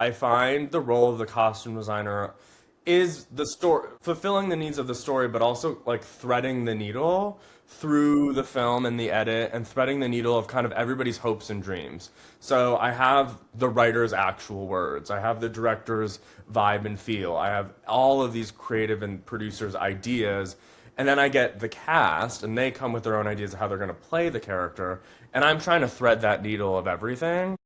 I find the role of the costume designer is the story, fulfilling the needs of the story, but also like threading the needle through the film and the edit and threading the needle of kind of everybody's hopes and dreams. So I have the writer's actual words, I have the director's vibe and feel, I have all of these creative and producers' ideas. And then I get the cast, and they come with their own ideas of how they're going to play the character. And I'm trying to thread that needle of everything.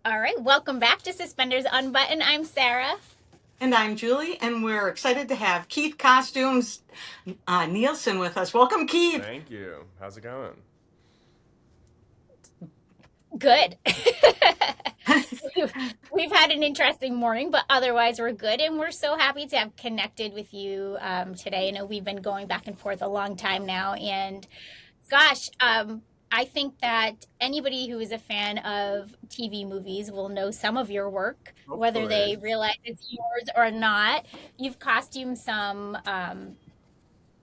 All right, welcome back to Suspenders Unbuttoned. I'm Sarah. And I'm Julie, and we're excited to have Keith Costumes Nielsen with us. Welcome, Keith. Thank you. How's it going? Good. We've had an interesting morning, but otherwise we're good, and we're so happy to have connected with you today. I know we've been going back and forth a long time now, and gosh, I think that anybody who is a fan of TV movies will know some of your work, whether they Hopefully. realize it's yours or not. You've costumed some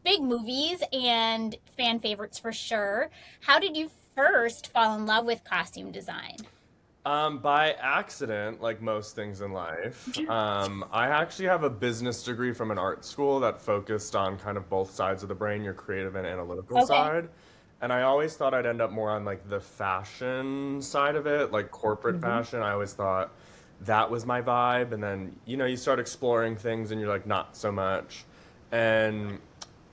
big movies and fan favorites for sure. How did you first fall in love with costume design? By accident, like most things in life. I actually have a business degree from an art school that focused on kind of both sides of the brain, your creative and analytical Okay. side. And I always thought I'd end up more on like the fashion side of it, like corporate Mhm. fashion. I always thought that was my vibe. And then, you start exploring things and you're like, not so much. And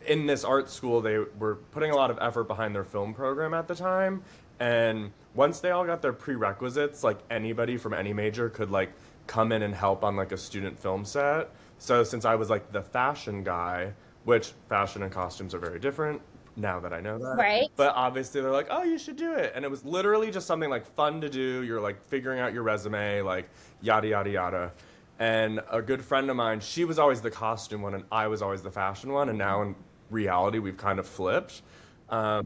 in this art school, they were putting a lot of effort behind their film program at the time. And once they all got their prerequisites, like anybody from any major could like come in and help on like a student film set. So since I was like the fashion guy, which fashion and costumes are very different now that I know that. Right. But obviously they're like, "Oh, you should do it." And it was literally just something like fun to do. You're like figuring out your resume, like yada yada yada. And a good friend of mine, she was always the costume one and I was always the fashion one, and now in reality we've kind of flipped. Um,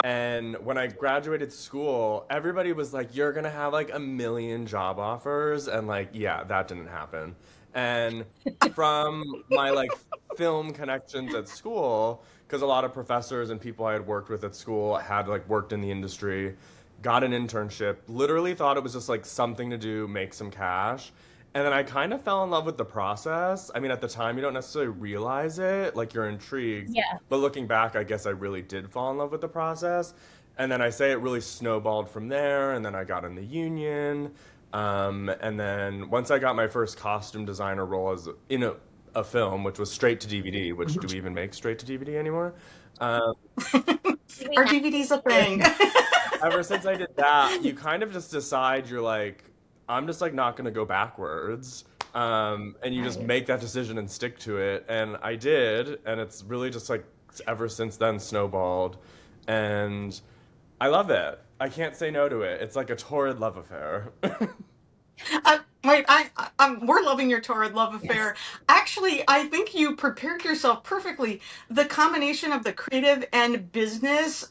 and when I graduated school, everybody was like, "You're gonna have like a million job offers," and like, yeah, that didn't happen. And from my like film connections at school, because a lot of professors and people I had worked with at school had like worked in the industry, got an internship, literally thought it was just like something to do, make some cash. And then I kind of fell in love with the process. I mean, at the time, you don't necessarily realize it, like you're intrigued. Yeah. But looking back, I guess I really did fall in love with the process. And then I say it really snowballed from there. And then I got in the union. And then once I got my first costume designer role as in a film, which was straight to DVD, which do we even make straight to DVD anymore? Um, We Our have DVD's a thing. ever since I did that, you kind of just decide you're like, I'm just like not gonna go backwards. And you just Right. make that decision and stick to it. And I did, and it's really just like ever since then snowballed. And I love it. I can't say no to it. It's like a torrid love affair. Wait, we're loving your torrid love affair. Actually, I think you prepared yourself perfectly. The combination of the creative and business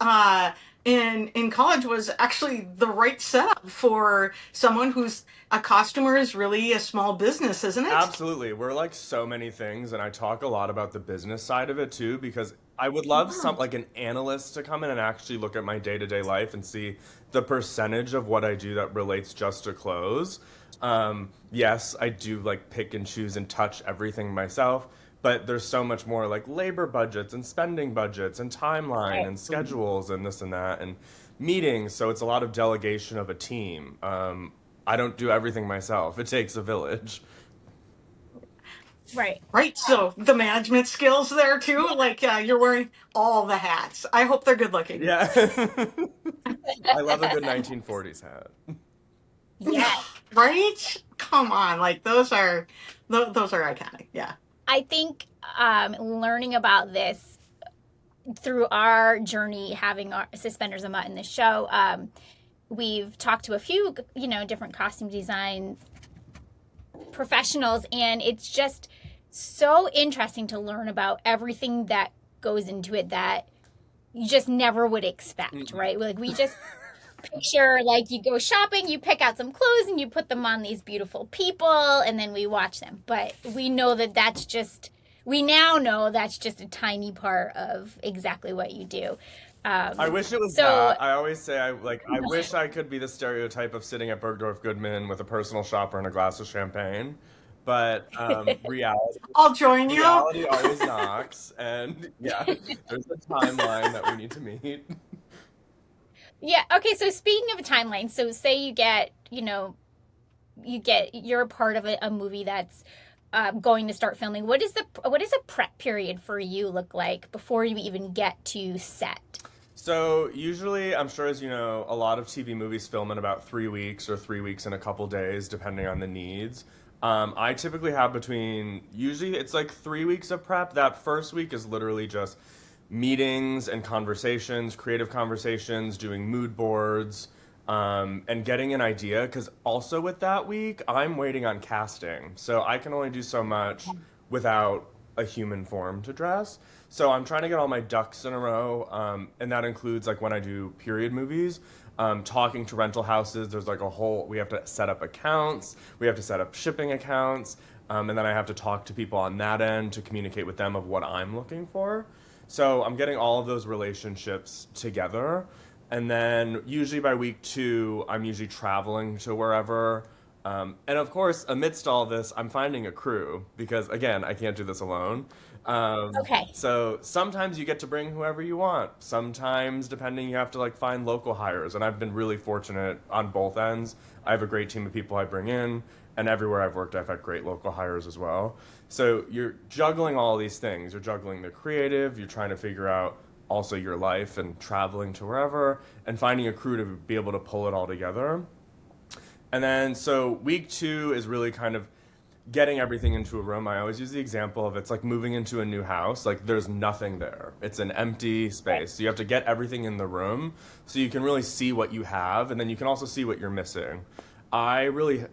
in college was actually the right setup for someone who's a costumer is really a small business, isn't it? Absolutely. We're like so many things, and I talk a lot about the business side of it too, because I would love Yeah. some like an analyst to come in and actually look at my day-to-day life and see the percentage of what I do that relates just to clothes. Yes, I do like pick and choose and touch everything myself, but there's so much more like labor budgets and spending budgets and timeline right. and schedules and this and that and meetings. So it's a lot of delegation of a team. I don't do everything myself. It takes a village. Right. Right. So the management skills there too, like you're wearing all the hats. I hope they're good looking. Yeah. I love a good 1940s hat. Yeah. Right? Come on, like those are iconic. Yeah. I think learning about this through our journey having our Suspenders and Mutt in the show, we've talked to a few, different costume design professionals, and it's just so interesting to learn about everything that goes into it that you just never would expect, Mm-mm. right? Like we just picture like you go shopping, you pick out some clothes and you put them on these beautiful people and then we watch them. But we know that that's just we now know that's just a tiny part of exactly what you do. I wish it was So that. I always say I wish I could be the stereotype of sitting at Bergdorf Goodman with a personal shopper and a glass of champagne. But I'll join you. reality always knocks, and yeah, there's a timeline that we need to meet. yeah, okay, so speaking of a timeline, so say you get, you're a part of a movie that's going to start filming. What does a prep period for you look like before you even get to set? So usually, I'm sure as you know, a lot of TV movies film in about 3 weeks or 3 weeks and a couple days, depending on the needs. I typically have usually it's like 3 weeks of prep. That first week is literally just meetings and conversations, creative conversations, doing mood boards, and getting an idea. Because also with that week, I'm waiting on casting. So I can only do so much without a human form to dress. So I'm trying to get all my ducks in a row, and that includes like when I do period movies, talking to rental houses. There's like we have to set up accounts, we have to set up shipping accounts, and then I have to talk to people on that end to communicate with them of what I'm looking for. So I'm getting all of those relationships together, and then usually by week two, I'm usually traveling to wherever. And of course, amidst all this, I'm finding a crew because, again, I can't do this alone. Okay. So sometimes you get to bring whoever you want. Sometimes, depending, you have to like find local hires. And I've been really fortunate on both ends. I have a great team of people I bring in, and everywhere I've worked, I've had great local hires as well. So you're juggling all these things. You're juggling the creative. You're trying to figure out also your life and traveling to wherever and finding a crew to be able to pull it all together. And then, so week two is really kind of getting everything into a room. I always use the example of it's like moving into a new house. Like there's nothing there. It's an empty space. So you have to get everything in the room so you can really see what you have, and then you can also see what you're missing. I really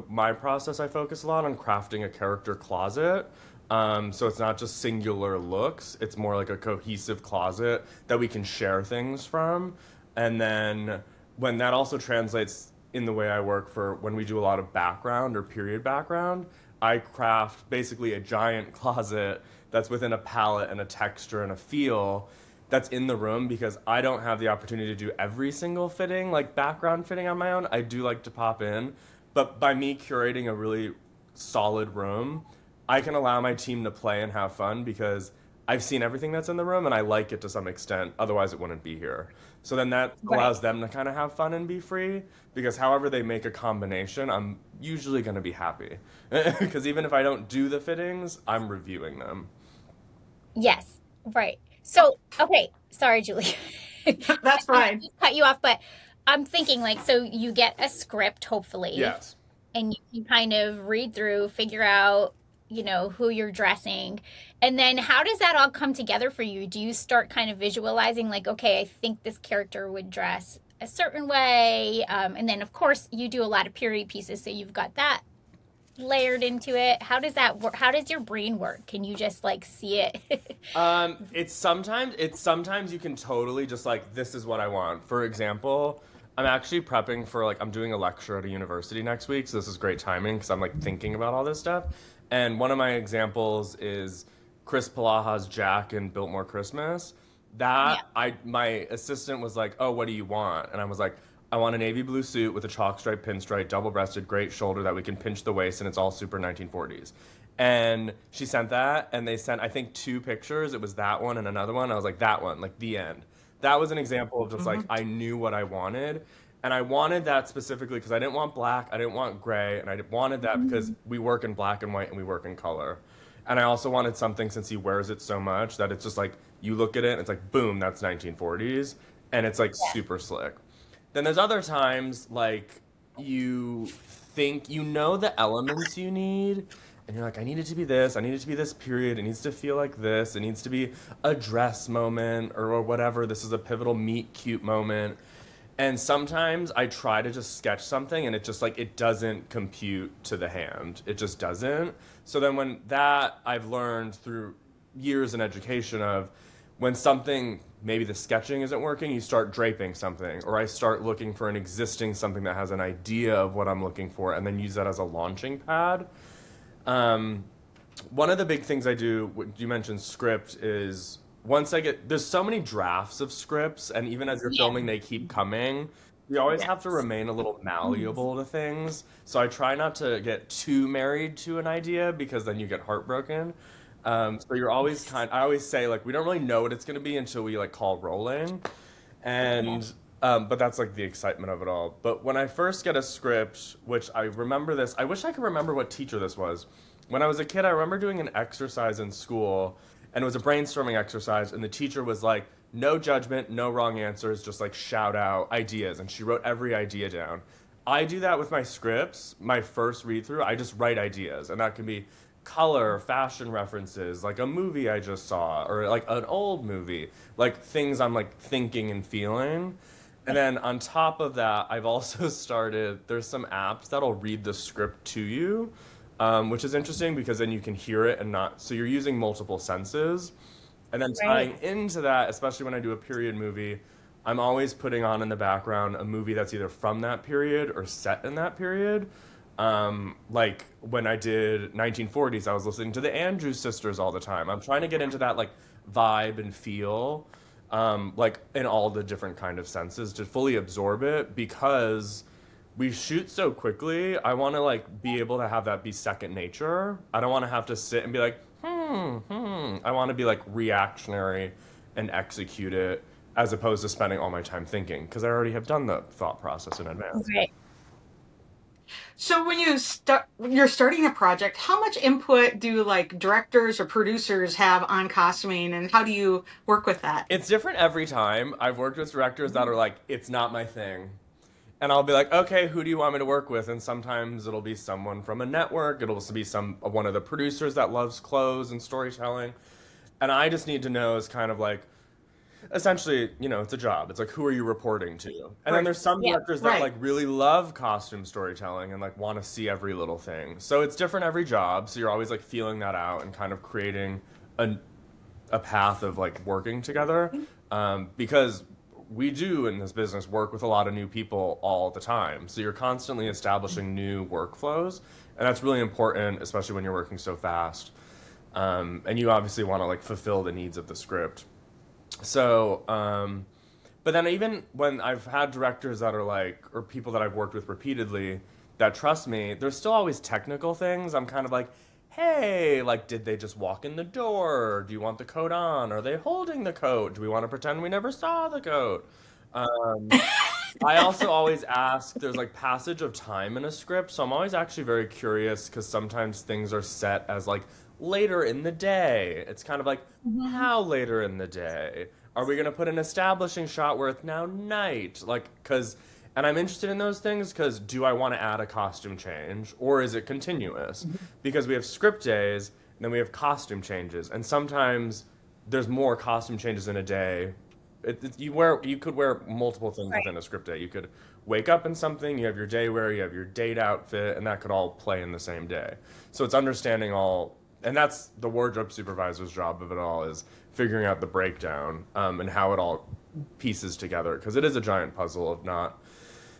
my process, I focus a lot on crafting a character closet. So it's not just singular looks, it's more like a cohesive closet that we can share things from. And then when that also translates in the way I work for when we do a lot of background or period background, I craft basically a giant closet that's within a palette and a texture and a feel that's in the room because I don't have the opportunity to do every single fitting, like background fitting on my own. I do like to pop in, but by me curating a really solid room, I can allow my team to play and have fun because I've seen everything that's in the room and I like it to some extent. Otherwise, it wouldn't be here. So then that Right. allows them to kind of have fun and be free because however they make a combination, I'm usually going to be happy. Because even if I don't do the fittings, I'm reviewing them. Yes. Right. So, okay. Sorry, Julie. That's fine. Cut you off, but I'm thinking like, so you get a script, hopefully, Yes. and you can kind of read through, figure out, who you're dressing. And then how does that all come together for you? Do you start kind of visualizing like, okay, I think this character would dress a certain way? And then of course you do a lot of period pieces, so you've got that layered into it. How does that work? How does your brain work? Can you just like see it? It's sometimes you can totally just like this is what I want. For example, I'm actually prepping for like I'm doing a lecture at a university next week, so this is great timing because I'm like thinking about all this stuff. And one of my examples is Chris Palaha's Jack in Biltmore Christmas. Yeah. My assistant was like, "Oh, what do you want?" And I was like, "I want a navy blue suit with a chalk stripe pinstripe, double-breasted, great shoulder that we can pinch the waist, and it's all super 1940s." And she sent that, and they sent I think two pictures. It was that one and another one. I was like, "That one, like the end." That was an example of just like Mhm. I knew what I wanted. And I wanted that specifically because I didn't want black, I didn't want gray, and I wanted that because we work in black and white and we work in color. And I also wanted something since he wears it so much that it's just like you look at it and it's like boom, that's 1940s, and it's like Yeah. super slick. Then there's other times like you think you know the elements you need and you're like I need it to be this, I need it to be this period, it needs to feel like this, it needs to be a dress moment or whatever. This is a pivotal meet cute moment. And sometimes I try to just sketch something and it just like it doesn't compute to the hand. It just doesn't. So then when that I've learned through years in education of when something maybe the sketching isn't working, you start draping something or I start looking for an existing something that has an idea of what I'm looking for and then use that as a launching pad. Um, One of the big things I do, what you mentioned script, is once I get, there's so many drafts of scripts, and even as you're Yeah. filming, they keep coming. You always have to Yes. remain a little Mm. malleable to things. So I try not to get too married to an idea because then you get heartbroken. So you're always I always say, like, we don't really know what it's going to be until we like call rolling. Yeah. And but that's like the excitement of it all. But when I first get a script, which I remember this, I wish I could remember what teacher this was. When I was a kid, I remember doing an exercise in school, and it was a brainstorming exercise, and the teacher was like, no judgment, no wrong answers, just like shout out ideas. And she wrote every idea down. I do that with my scripts. My first read through, I just write ideas, and that can be color, fashion references, like a movie I just saw, or like an old movie, like things I'm like thinking and feeling. And then on top of that, I've also started, there's some apps that'll read the script to you, which is interesting because then you can hear it and not, so you're using multiple senses. And then Right. tying into that, especially when I do a period movie, I'm always putting on in the background a movie that's either from that period or set in that period. Like when I did 1940s, I was listening to the Andrews Sisters all the time. I'm trying to get into that like vibe and feel, like in all the different kind of senses to fully absorb it because we shoot so quickly. I want to like be able to have that be second nature. I don't want to have to sit and be like, I want to be like reactionary and execute it as opposed to spending all my time thinking because I already have done the thought process in advance. Right. So when you're starting a project, how much input do like directors or producers have on costuming, and how do you work with that? It's different every time. I've worked with directors that are like, it's not my thing. And I'll be like, okay, who do you want me to work with? And sometimes it'll be someone from a network. It'll also be one of the producers that loves clothes and storytelling. And I just need to know is kind of like, essentially, it's a job. It's like, who are you reporting to? And then Right. there's some Yeah. directors that Right. like really love costume storytelling and like want to see every little thing. So it's different every job. So you're always like feeling that out and kind of creating a, a path of like working together. Because we do in this business work with a lot of new people all the time. So you're constantly establishing new workflows. And that's really important, especially when you're working so fast. And you obviously want to like fulfill the needs of the script. So, but then even when I've had directors that are like, or people that I've worked with repeatedly that trust me, there's still always technical things. I'm kind of like, hey, like, did they just walk in the door? Do you want the coat on? Are they holding the coat? Do we want to pretend we never saw the coat? Um, I also always ask, there's like passage of time in a script, so I'm always actually very curious because sometimes things are set as like later in the day. It's kind of like, Mhm. how later in the day? Are we going to put an establishing shot where it's now night? Like, because, and I'm interested in those things because do I want to add a costume change or is it continuous? Because we have script days and then we have costume changes, and sometimes there's more costume changes in a day. You could wear multiple things Right. within a script day. You could wake up in something, you have your day wear, you have your date outfit, and that could all play in the same day. So it's understanding all, and that's the wardrobe supervisor's job of it all is figuring out the breakdown, and how it all pieces together because it is a giant puzzle of not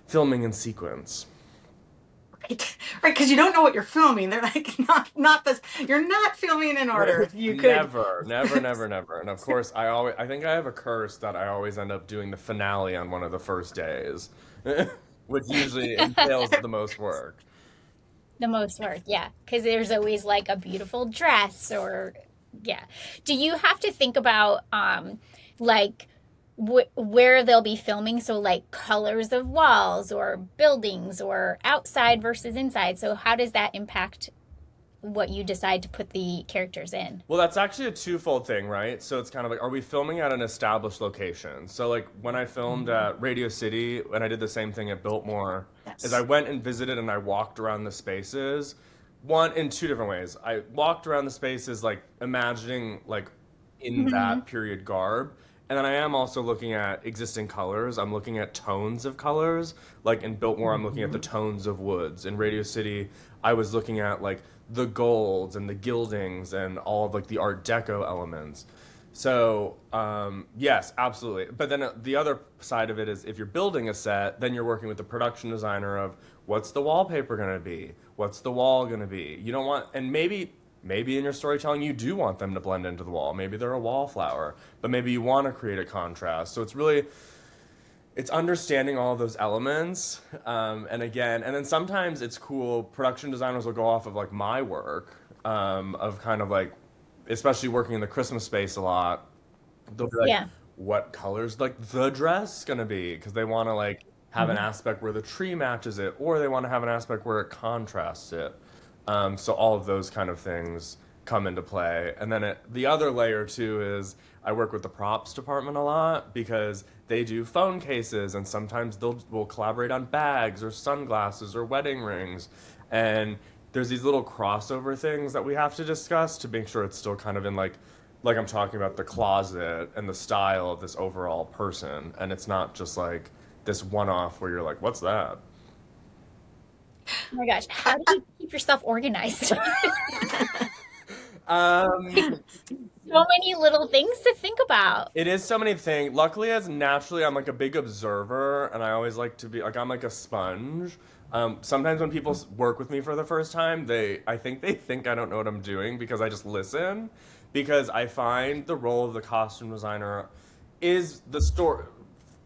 filming in sequence. Right. Right. Because you don't know what you're filming. They're like, not this. You're not filming in order. You could. Never, never, never, never. And of course, I think I have a curse that I always end up doing the finale on one of the first days, which usually entails the most work. The most work, yeah, because there's always like a beautiful dress or yeah. Do you have to think about like where they'll be filming? So like colors of walls or buildings or outside versus inside. So how does that impact what you decide to put the characters in? Well, that's actually a twofold thing, right? So it's kind of like, are we filming at an established location? So like when I filmed at Radio City, and I did the same thing at Biltmore, is I Yes. went and visited and I walked around the spaces, one in two different ways. I walked around the spaces like imagining like in Hmm. that period garb. And then I am also looking at existing colors. I'm looking at tones of colors. Like in Biltmore, I'm looking at the tones of woods. In Radio City, I was looking at like the golds and the gildings and all of like the Art Deco elements. So yes, absolutely. But then the other side of it is if you're building a set, then you're working with the production designer of what's the wallpaper going to be, what's the wall going to be. You don't want, and maybe maybe in your storytelling you do want them to blend into the wall. Maybe they're a wallflower, but maybe you want to create a contrast. So it's understanding all of those elements. And then sometimes it's cool. Production designers will go off of like my work, of kind of like, especially working in the Christmas space a lot. They'll be like, Yeah. what color's like the dress gonna be? Because they want to like have an aspect where the tree matches it, or they want to have an aspect where it contrasts it. So all of those kind of things come into play. And then the other layer too is I work with the props department a lot because they do phone cases, and sometimes we'll collaborate on bags or sunglasses or wedding rings. And there's these little crossover things that we have to discuss to make sure it's still kind of in like I'm talking about the closet and the style of this overall person, and it's not just like this one-off where you're like, what's that? Oh my gosh, how do you keep yourself organized? Um, So many little things to think about. it is so many things. Luckily, as naturally, I'm like a big observer, and I always like to be like I'm like a sponge. Sometimes when people work with me for the first time, I think they think I don't know what I'm doing because I just listen. Because I find the role of the costume designer is the story,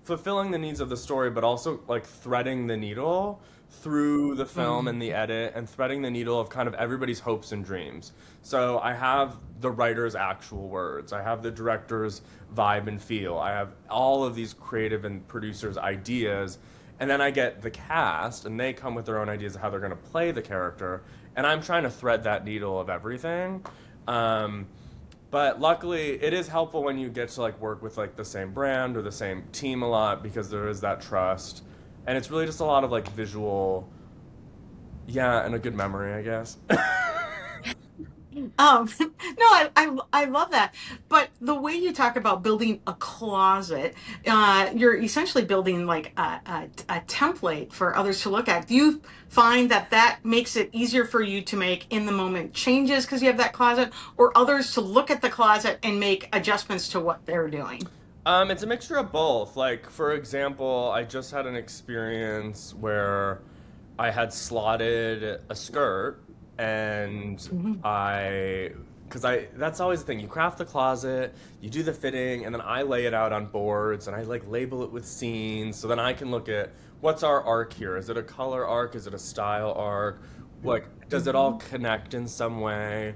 fulfilling the needs of the story, but also like threading the needle through the film and the edit, and threading the needle of kind of everybody's hopes and dreams. So I have the writer's actual words, I have the director's vibe and feel, I have all of these creative and producers' ideas, and then I get the cast, and they come with their own ideas of how they're going to play the character, and I'm trying to thread that needle of everything. Um, but luckily, it is helpful when you get to like work with like the same brand or the same team a lot because there is that trust, and it's really just a lot of like visual, yeah, and a good memory, I guess. No, I love that. But the way you talk about building a closet, you're essentially building like a template for others to look at. Do you find that that makes it easier for you to make in the moment changes because you have that closet, or others to look at the closet and make adjustments to what they're doing? It's a mixture of both. Like, for example, I just had an experience where I had slotted a skirt, and that's always the thing. You craft the closet, you do the fitting, and then I lay it out on boards, and I like label it with scenes, so then I can look at what's our arc here. Is it a color arc? Is it a style arc? Like, does it all connect in some way?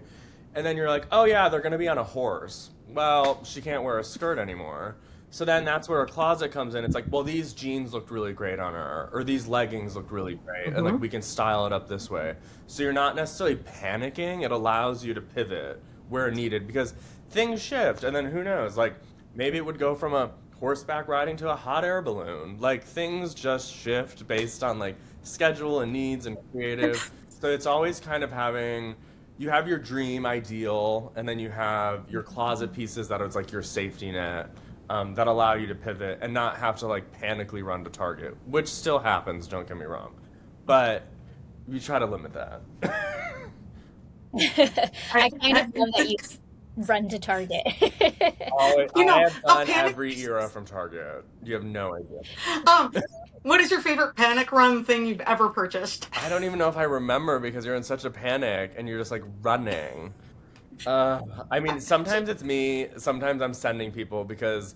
And then you're like, oh yeah, they're gonna be on a horse. Well, she can't wear a skirt anymore. So then that's where a closet comes in. It's like, well, these jeans looked really great on her, or these leggings looked really great, and like we can style it up this way. So you're not necessarily panicking. It allows you to pivot where needed because things shift, and then who knows? Like maybe it would go from a horseback riding to a hot air balloon. Like things just shift based on like schedule and needs and creative. So it's always kind of having you have your dream ideal, and then you have your closet pieces that is like your safety net, that allow you to pivot and not have to like panically run to Target, which still happens, don't get me wrong. But we try to limit that. I kind of love that you run to Target. Always, You I know, have a done panic. every era from Target. You have no idea. Um, what is your favorite panic run thing you've ever purchased? I don't even know if I remember because you're in such a panic and you're just like running. I mean, sometimes it's me, sometimes I'm sending people because,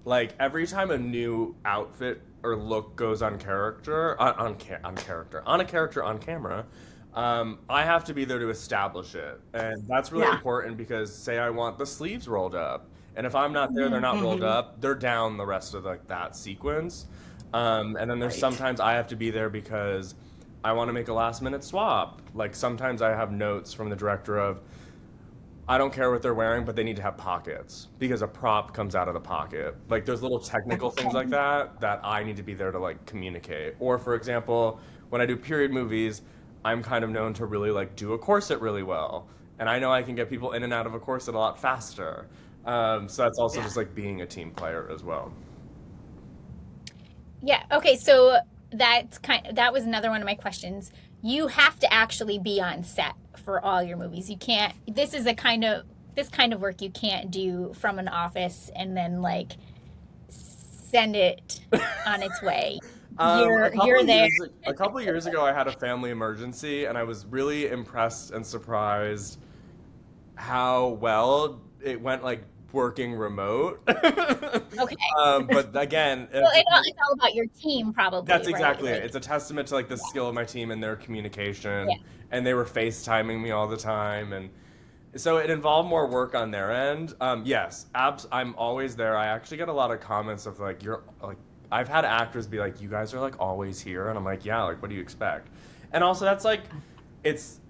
like, every time a new outfit or look goes on character, on a character on camera, I have to be there to establish it, and that's really Yeah. important because, say, I want the sleeves rolled up, and if I'm not there, they're not rolled Hmm. up, they're down the rest of like that sequence, and then there's Right. sometimes I have to be there because I want to make a last minute swap. Like sometimes I have notes from the director of I don't care what they're wearing, but they need to have pockets because a prop comes out of the pocket. Like there's little technical things like that that I need to be there to like communicate. Or for example, when I do period movies, I'm kind of known to really like do a corset really well. And I know I can get people in and out of a corset a lot faster. So that's also Yeah. just like being a team player as well. Yeah, okay, so that was another one of my questions. You have to actually be on set for all your movies. You can't this kind of work you can't do from an office and then like send it on its way. You're there. A couple years ago, I had a family emergency, and I was really impressed and surprised. how well it went like working remote. Okay. But again, Well, it's all about your team, probably, that's right? exactly it. Like, It's a testament to like the yeah, skill of my team and their yeah, communication, and they were FaceTiming me all the time, and so it involved more work on their end. Yes, I'm always there. I actually get a lot of comments of like, you're like, I've had actors be like, you guys are like always here, and I'm like, yeah, like, what do you expect? And also, that's like, it's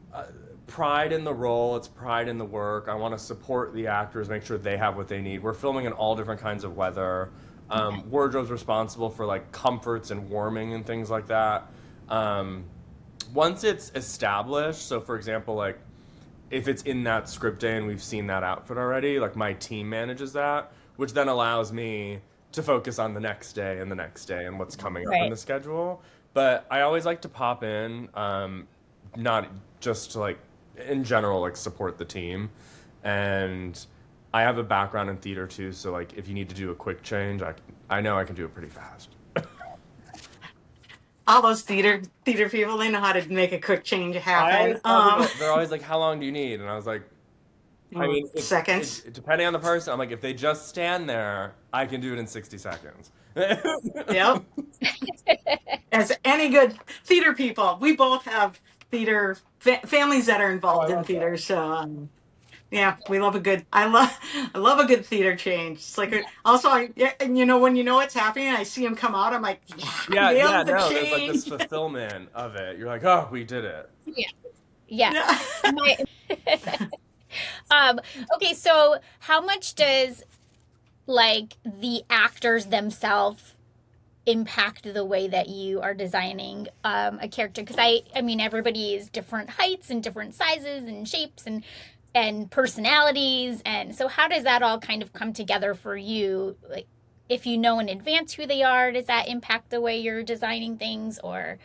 pride in the role, it's pride in the work. I want to support the actors, make sure they have what they need. We're filming in all different kinds of weather. okay, Wardrobe's responsible for like comforts and warming and things like that. Um, Once it's established, so for example, like if it's in that script day and we've seen that outfit already, like my team manages that, which then allows me to focus on the next day and the next day and what's coming up in right. the schedule. But I always like to pop in, not just to like, in general, like support the team. And I have a background in theater too, so like if you need to do a quick change, I know I can do it pretty fast. All those theater people, they know how to make a quick change I happen. always tell people, they're always like, how long do you need? And I was like, I mean, Seconds. depending on the person, I'm like, if they just stand there, I can do it in 60 seconds. Yep. As any good theater people, we both have theater families that are Oh, I involved in love that. theater. So yeah, we love a good. I love a good theater change. It's like also I yeah, and when you know what's happening, I see them come out. I'm like, yeah, Yeah, yeah, nailed the no, there's like this change. fulfillment of it. You're like, oh, we did it. Yeah, yeah. Yeah. My, um, okay, so how much does like the actors themselves impact the way that you are designing a character? Because I mean, everybody is different heights and different sizes and shapes and personalities, and so how does that all kind of come together for you? Like, if you know in advance who they are, does that impact the way you're designing things, or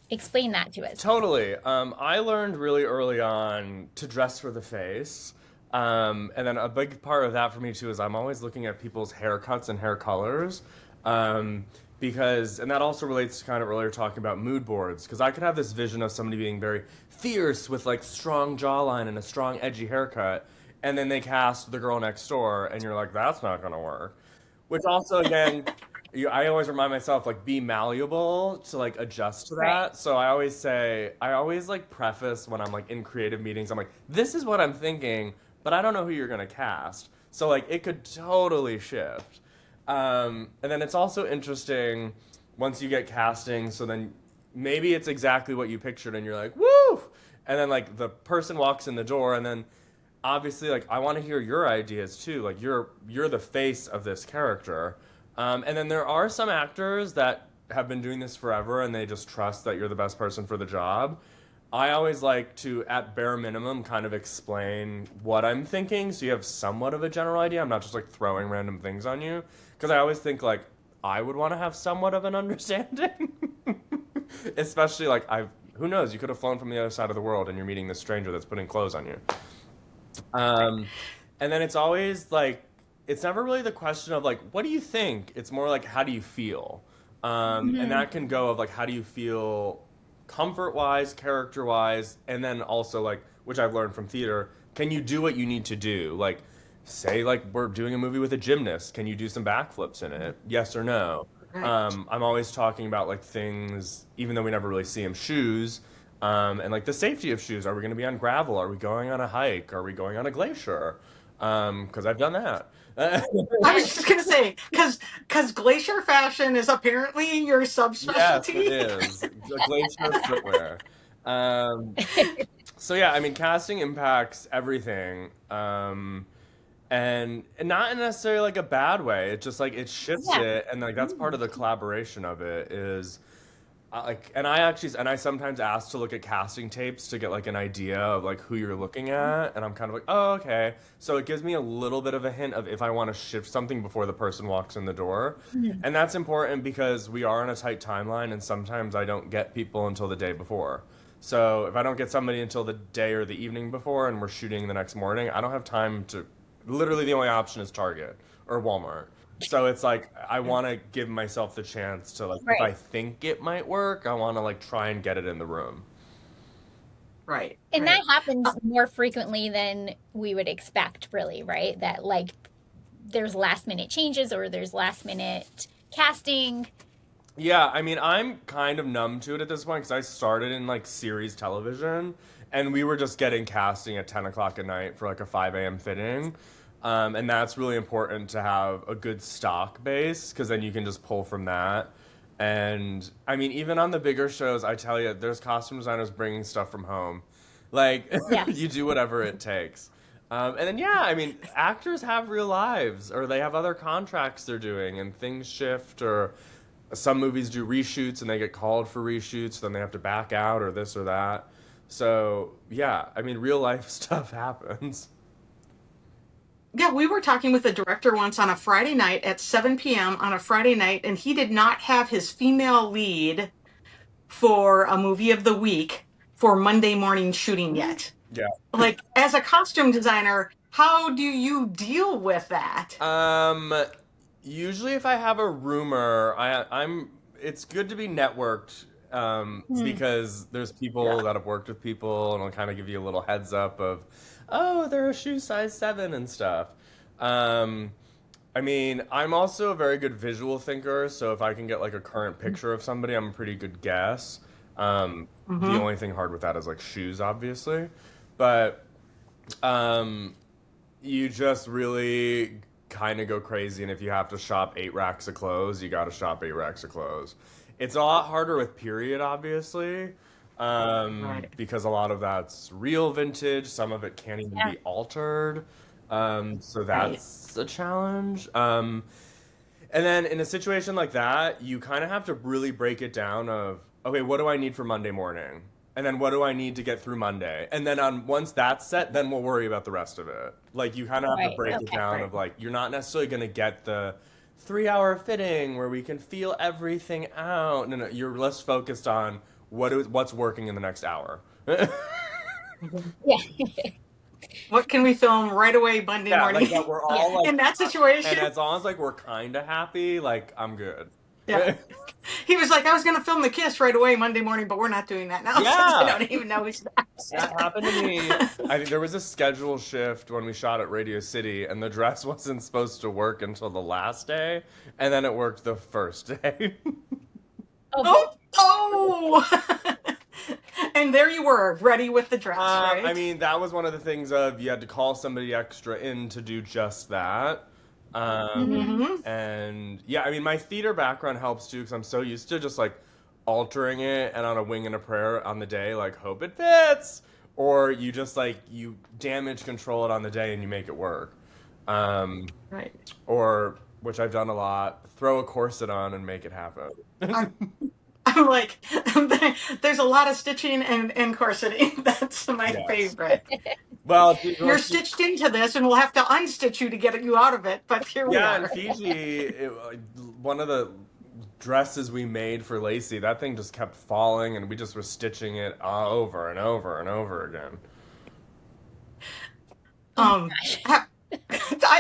explain that to us? Totally. I learned really early on to dress for the face. And then a big part of that for me too is I'm always looking at people's haircuts and hair colors. Um, because, and that also relates to kind of earlier talking about mood boards, because I could have this vision of somebody being very fierce with like strong jawline and a strong edgy haircut, and then they cast the girl next door, and you're like, that's not gonna work. Which also, again, I always remind myself like be malleable to like adjust to Right. that. So I always say, I always like preface when I'm like in creative meetings, I'm like, this is what I'm thinking, but I don't know who you're gonna cast. So like it could totally shift. And then it's also interesting once you get casting. So then maybe it's exactly what you pictured, and you're like, woo! And then like the person walks in the door, and then obviously like I want to hear your ideas too. Like you're the face of this character. And then there are some actors that have been doing this forever, and they just trust that you're the best person for the job. I always like to, at bare minimum, kind of explain what I'm thinking so you have somewhat of a general idea. I'm not just like throwing random things on you. Because I always think like I would want to have somewhat of an understanding. Especially like who knows, you could have flown from the other side of the world and you're meeting this stranger that's putting clothes on you. Um, and then it's always like, it's never really the question of like, what do you think? It's more like, how do you feel? And Mm-hmm. that can go of like, how do you feel comfort wise, character wise, and then also like, which I've learned from theater, can you do what you need to do? Like, say like we're doing a movie with a gymnast, can you do some backflips in it? Yes or no? Right. I'm always talking about like things, even though we never really see them, shoes, and like the safety of shoes. Are we going to be on gravel? Are we going on a hike? Are we going on a glacier? Because I've done that. I was Yes. just gonna say because glacier fashion is apparently your Yes, it subspecialty. is. A glacier footwear. Um, so yeah, I mean, casting impacts everything, and not in necessarily like a bad way. It just like it shifts Yeah. it, and like that's part of the collaboration of it is like, and I sometimes ask to look at casting tapes to get like an idea of like who you're looking at, and I'm kind of like, oh, okay. So it gives me a little bit of a hint of if I want to shift something before the person walks in the door, Mhm. and that's important because we are on a tight timeline, and sometimes I don't get people until the day before. So if I don't get somebody until the day or the evening before, and we're shooting the next morning, I don't have time to. Literally, the only option is Target or Walmart. So it's like I want to give myself the chance to like if I Right. think it might work, I want to like try and get it in the room. Right, And that right. happens more frequently than we would expect, really, right? That like there's last minute changes or there's last minute casting. Yeah, I mean, I'm kind of numb to it at this point because I started in like series television, and we were just getting casting at 10 o'clock at night for like a 5 a.m. fitting. And that's really important to have a good stock base because then you can just pull from that. And I mean, even on the bigger shows, I tell you, there's costume designers bringing stuff from home. Like, Yeah. you do whatever it takes. And then, yeah, I mean, actors have real lives or they have other contracts they're doing and things shift or some movies do reshoots and they get called for reshoots, then they have to back out or this or that. So, yeah, I mean, real life stuff happens. Yeah, we were talking with a director once on a Friday night at 7 p.m. on a Friday night, and he did not have his female lead for a movie of the week for Monday morning shooting yet. Yeah. Like, as a costume designer, how do you deal with that? Um, Usually if I have a rumor, I'm it's good to be networked Hmm. because there's Yeah. people that have worked with people and it'll kind of give you a little heads up of, oh, they're a shoe size 7 and stuff. Um, I mean, I'm also a very good visual thinker, so if I can get like a current picture of somebody, I'm a pretty good guess. The Mm-hmm. only thing hard with that is like shoes, obviously. But um, you just really kind of go crazy, and if you have to shop 8 racks of clothes, you got to shop 8 racks of clothes. It's a lot harder with period, obviously, Right. because a lot of that's real vintage. Some of it can't even Yeah. be altered, so Right. that's a challenge. And then in a situation like that, you kind of have to really break it down of, okay, what do I need for Monday morning? And then what do I need to get through Monday? And then on once that's set, then we'll worry about the rest of it. Like you kind of have to Right. break it Okay. down Right. of like you're not necessarily going to get the 3 hour fitting where we can feel everything out. No, no, you're less focused on what's working in the next hour. Yeah. What can we film right away Monday Yeah, like morning? that we're Yeah. all like, In that and situation? as long as like we're kind of happy, like I'm good. Yeah. He was like, I was going to film the kiss right away Monday morning, but we're not doing that now since I Yeah. don't even know who's that. That happened to me. I think there was a schedule shift when we shot at Radio City, and the dress wasn't supposed to work until the last day, and then it worked the first day. Oh boy. Oh, oh! And there you were, ready with the dress, I right? mean, that was one of the things of you had to call somebody extra in to do just that. Hmm. Mm-hmm. And yeah, I mean, my theater background helps too because I'm so used to just like altering it and on a wing and a prayer on the day, like hope it fits, or you just like you damage control it on the day and you make it work. Um, Right. or which I've done a lot, throw a corset on and make it happen. I'm, I'm like, there's a lot of stitching and corseting. That's my Yes. favorite. Well, You're stitched into this, and we'll have to unstitch you to get you out of it, but here we yeah, in are. Fiji, one of the dresses we made for Lacey, that thing just kept falling, and we just were stitching it over and over and over again. Oh my Um, gosh.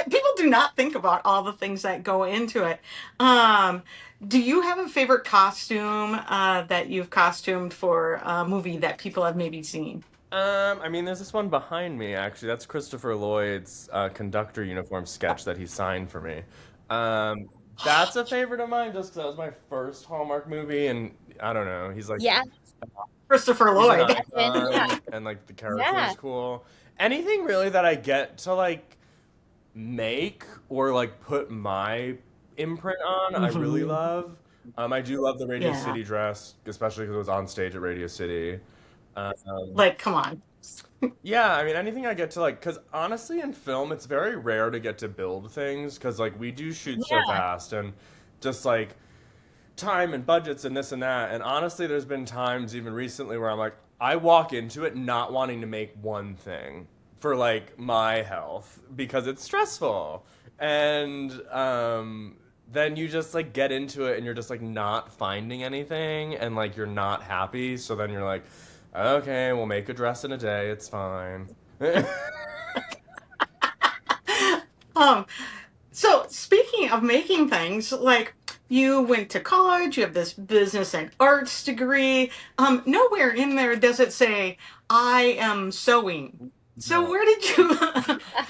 People do not think about all the things that go into it. Um, do you have a favorite costume that you've costumed for a movie that people have maybe seen? I mean, there's this one behind me, actually. That's Christopher Lloyd's conductor uniform sketch that he signed for me. Um, that's a favorite of mine just because that was my first Hallmark movie, and I don't know, Yeah. Christopher he's an Lloyd. Yeah. icon, and like the character Yeah. is cool. Anything really that I get to like make or like put my imprint on, I really Mhm. love. I do love the Radio Yeah, City dress, especially because it was on stage at Radio City. Um, like come on. yeah, I mean anything I get to like, because honestly in film it's very rare to get to build things because like we do shoot so Yeah. fast and just like time and budgets and this and that. And honestly, there's been times even recently where I'm like, I walk into it not wanting to make one thing for like my health because it's stressful. And then you just like get into it and you're just like not finding anything and like you're not happy. So then you're like, okay, we'll make a dress in a day. It's fine. Um, so speaking of making things, like you went to college, you have this business and arts degree. Nowhere in there does it say, I am sewing. So No. where did you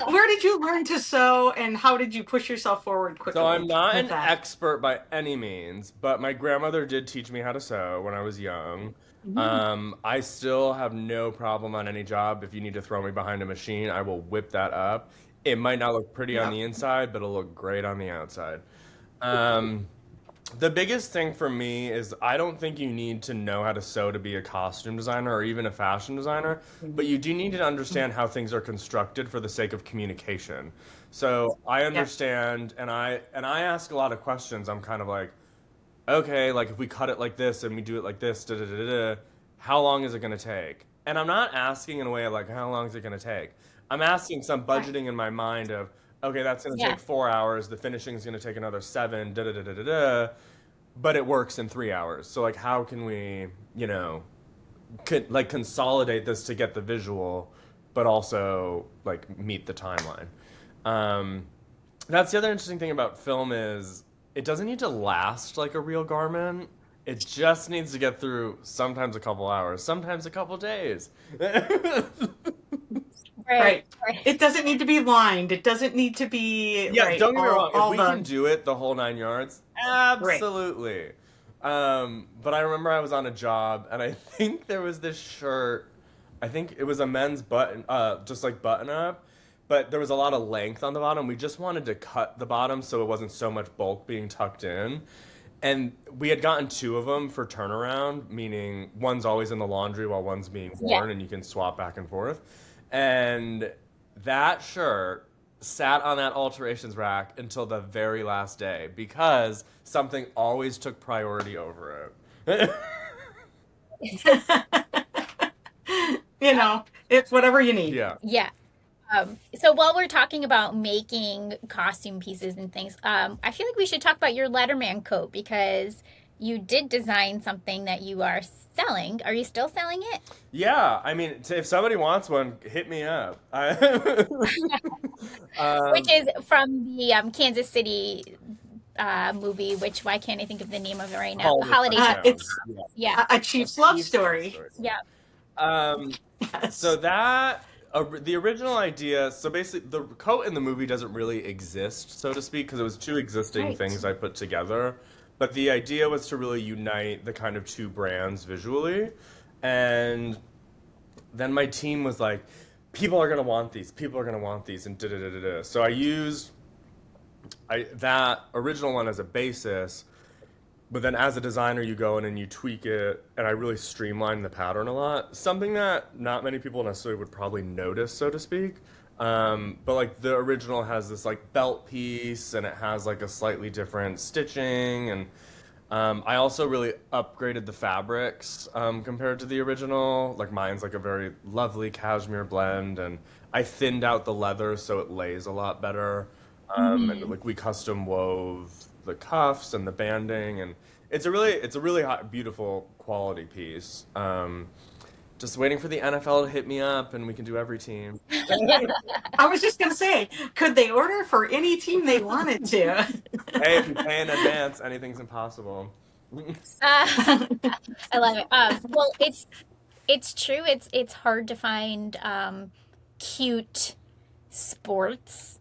where did you learn to sew, and how did you push yourself forward So I'm quickly not with an that? expert by any means, but my grandmother did teach me how to sew when I was young. Mhm. I still have no problem on any job. If you need to throw me behind a machine, I will whip that up. It might not look pretty on Yeah. the inside, but it'll look great on the outside. Um, the biggest thing for me is I don't think you need to know how to sew to be a costume designer or even a fashion designer, but you do need to understand how things are constructed for the sake of communication. So I Yes. understand, and I ask a lot of questions. I'm kind of like, okay, like if we cut it like this and we do it like this, da da da da, how long is it going to take? And I'm not asking in a way of like, how long is it going to take? I'm asking some Right. budgeting in my mind of, okay, that's going to Yeah. take 4 hours. The finishing is going to take another seven, da da da da da da, but it works in 3 hours. So like, how can we, like consolidate this to get the visual, but also like meet the timeline? Um, that's the other interesting thing about film is it doesn't need to last like a real garment. It just needs to get through sometimes a couple hours, sometimes a couple days. Right. Right. Right. It doesn't need to be lined. It doesn't need to be Yeah, right. don't get me wrong. If All we can the do it the whole 9 yards, right. absolutely. But I remember I was on a job and I think there was this shirt. I think it was a men's button, just like button up, but there was a lot of length on the bottom. We just wanted to cut the bottom so it wasn't so much bulk being tucked in. And we had gotten two of them for turnaround, meaning one's always in the laundry while one's being Yeah. worn, and you can swap back and forth. And that shirt sat on that alterations rack until the very last day because something always took priority over it. It's whatever you need. Yeah. Yeah. So while we're talking about making costume pieces and things, I feel like we should talk about your Letterman coat because you did design something that you are selling. Are you still selling it? Yeah, I mean, if somebody wants one, hit me up. Which Um, is from the Kansas City movie, which why can't I think of the name of it right now? Holiday Holiday Shop. Touchdown. It's Yeah. Yeah. a Chief's love Chief's love story. story. Yeah. Um, so Yes. that the original idea. So basically, the coat in the movie doesn't really exist, so to speak, because it was two existing Right. things I put together. But the idea was to really unite the kind of two brands visually, and then my team was like, "People are gonna want these. People are gonna want these," and da da da da da. So I used that original one as a basis, but then as a designer, you go in and you tweak it, and I really streamline the pattern a lot. Something that not many people necessarily would probably notice, so to speak. But like the original has this like belt piece, and it has like a slightly different stitching, and I also really upgraded the fabrics compared to the original. Like mine's like a very lovely cashmere blend, and I thinned out the leather so it lays a lot better. And Mhm. like we custom wove the cuffs and the banding, and it's a really hot, beautiful quality piece. Just waiting for the NFL to hit me up, and we can do every team. I was just gonna say, could they order for any team they wanted to? Hey, if you pay in advance, anything's impossible. Uh, I love it. Well, it's true. It's hard to find cute sports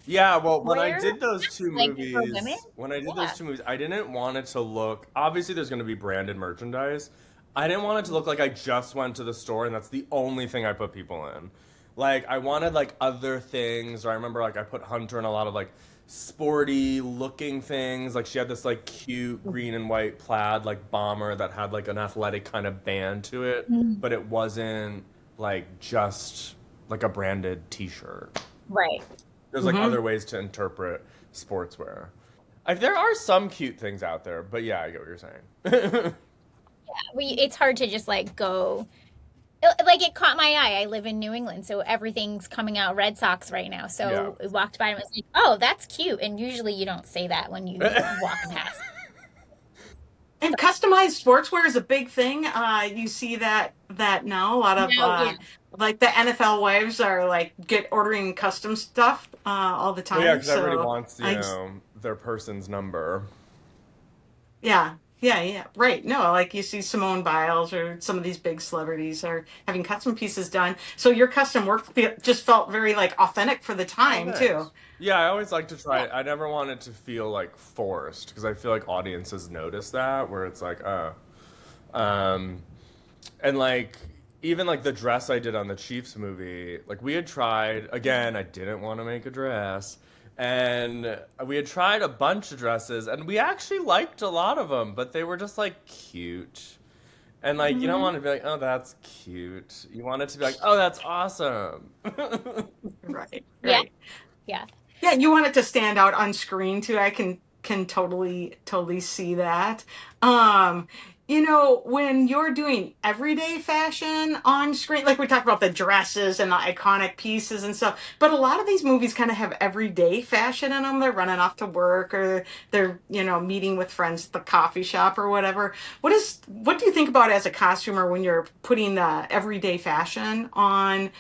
Yeah, well, when I wear, did those two like for women. movies, when I did those Yeah. two movies, I didn't want it to look, obviously there's going to be branded merchandise. I didn't want it to look like I just went to the store and that's the only thing I put people in. Like I wanted like other things, or I remember like I put Hunter in a lot of like sporty looking things. Like she had this like cute green and white plaid like bomber that had like an athletic kind of band to it, Mm. but it wasn't like just like a branded t-shirt. Right. There's like Hmm. other ways to interpret sportswear. There are some cute things out there, but yeah, I get what you're saying. It's hard to just like go. Like it caught my eye. I live in New England, so everything's coming out Red Sox right now. Yeah. So we walked by and was like, "Oh, that's cute." And usually you don't say that when you walk past. And customized sportswear is a big thing. You see that now. A lot of No, yeah, like the NFL wives are like get ordering custom stuff all the Well, yeah, time. because everybody So wants, I their person's number. Yeah. Right. No, like you see Simone Biles or some of these big celebrities are having custom pieces done. So your custom work just felt very like authentic for the Oh, time too. thanks. Yeah, I always like to try Yeah. it. I never want it to feel like forced because I feel like audiences notice that where it's like, oh. Um, and like even like the dress I did on the Chiefs movie, like we had tried again, I didn't want to make a dress. And we had tried a bunch of dresses and we actually liked a lot of them, but they were just like cute. And like you don't Hmm. want to be like, "Oh, that's cute." You want it to be like, "Oh, that's awesome." Right. Yeah. Right. Yeah. Yeah, you want it to stand out on screen too. I can totally see that. Um, when you're doing everyday fashion on screen, like we talked about the dresses and the iconic pieces and stuff, but a lot of these movies kind of have everyday fashion in them. They're running off to work or they're, meeting with friends at the coffee shop or whatever. What do you think about as a costumer when you're putting the everyday fashion on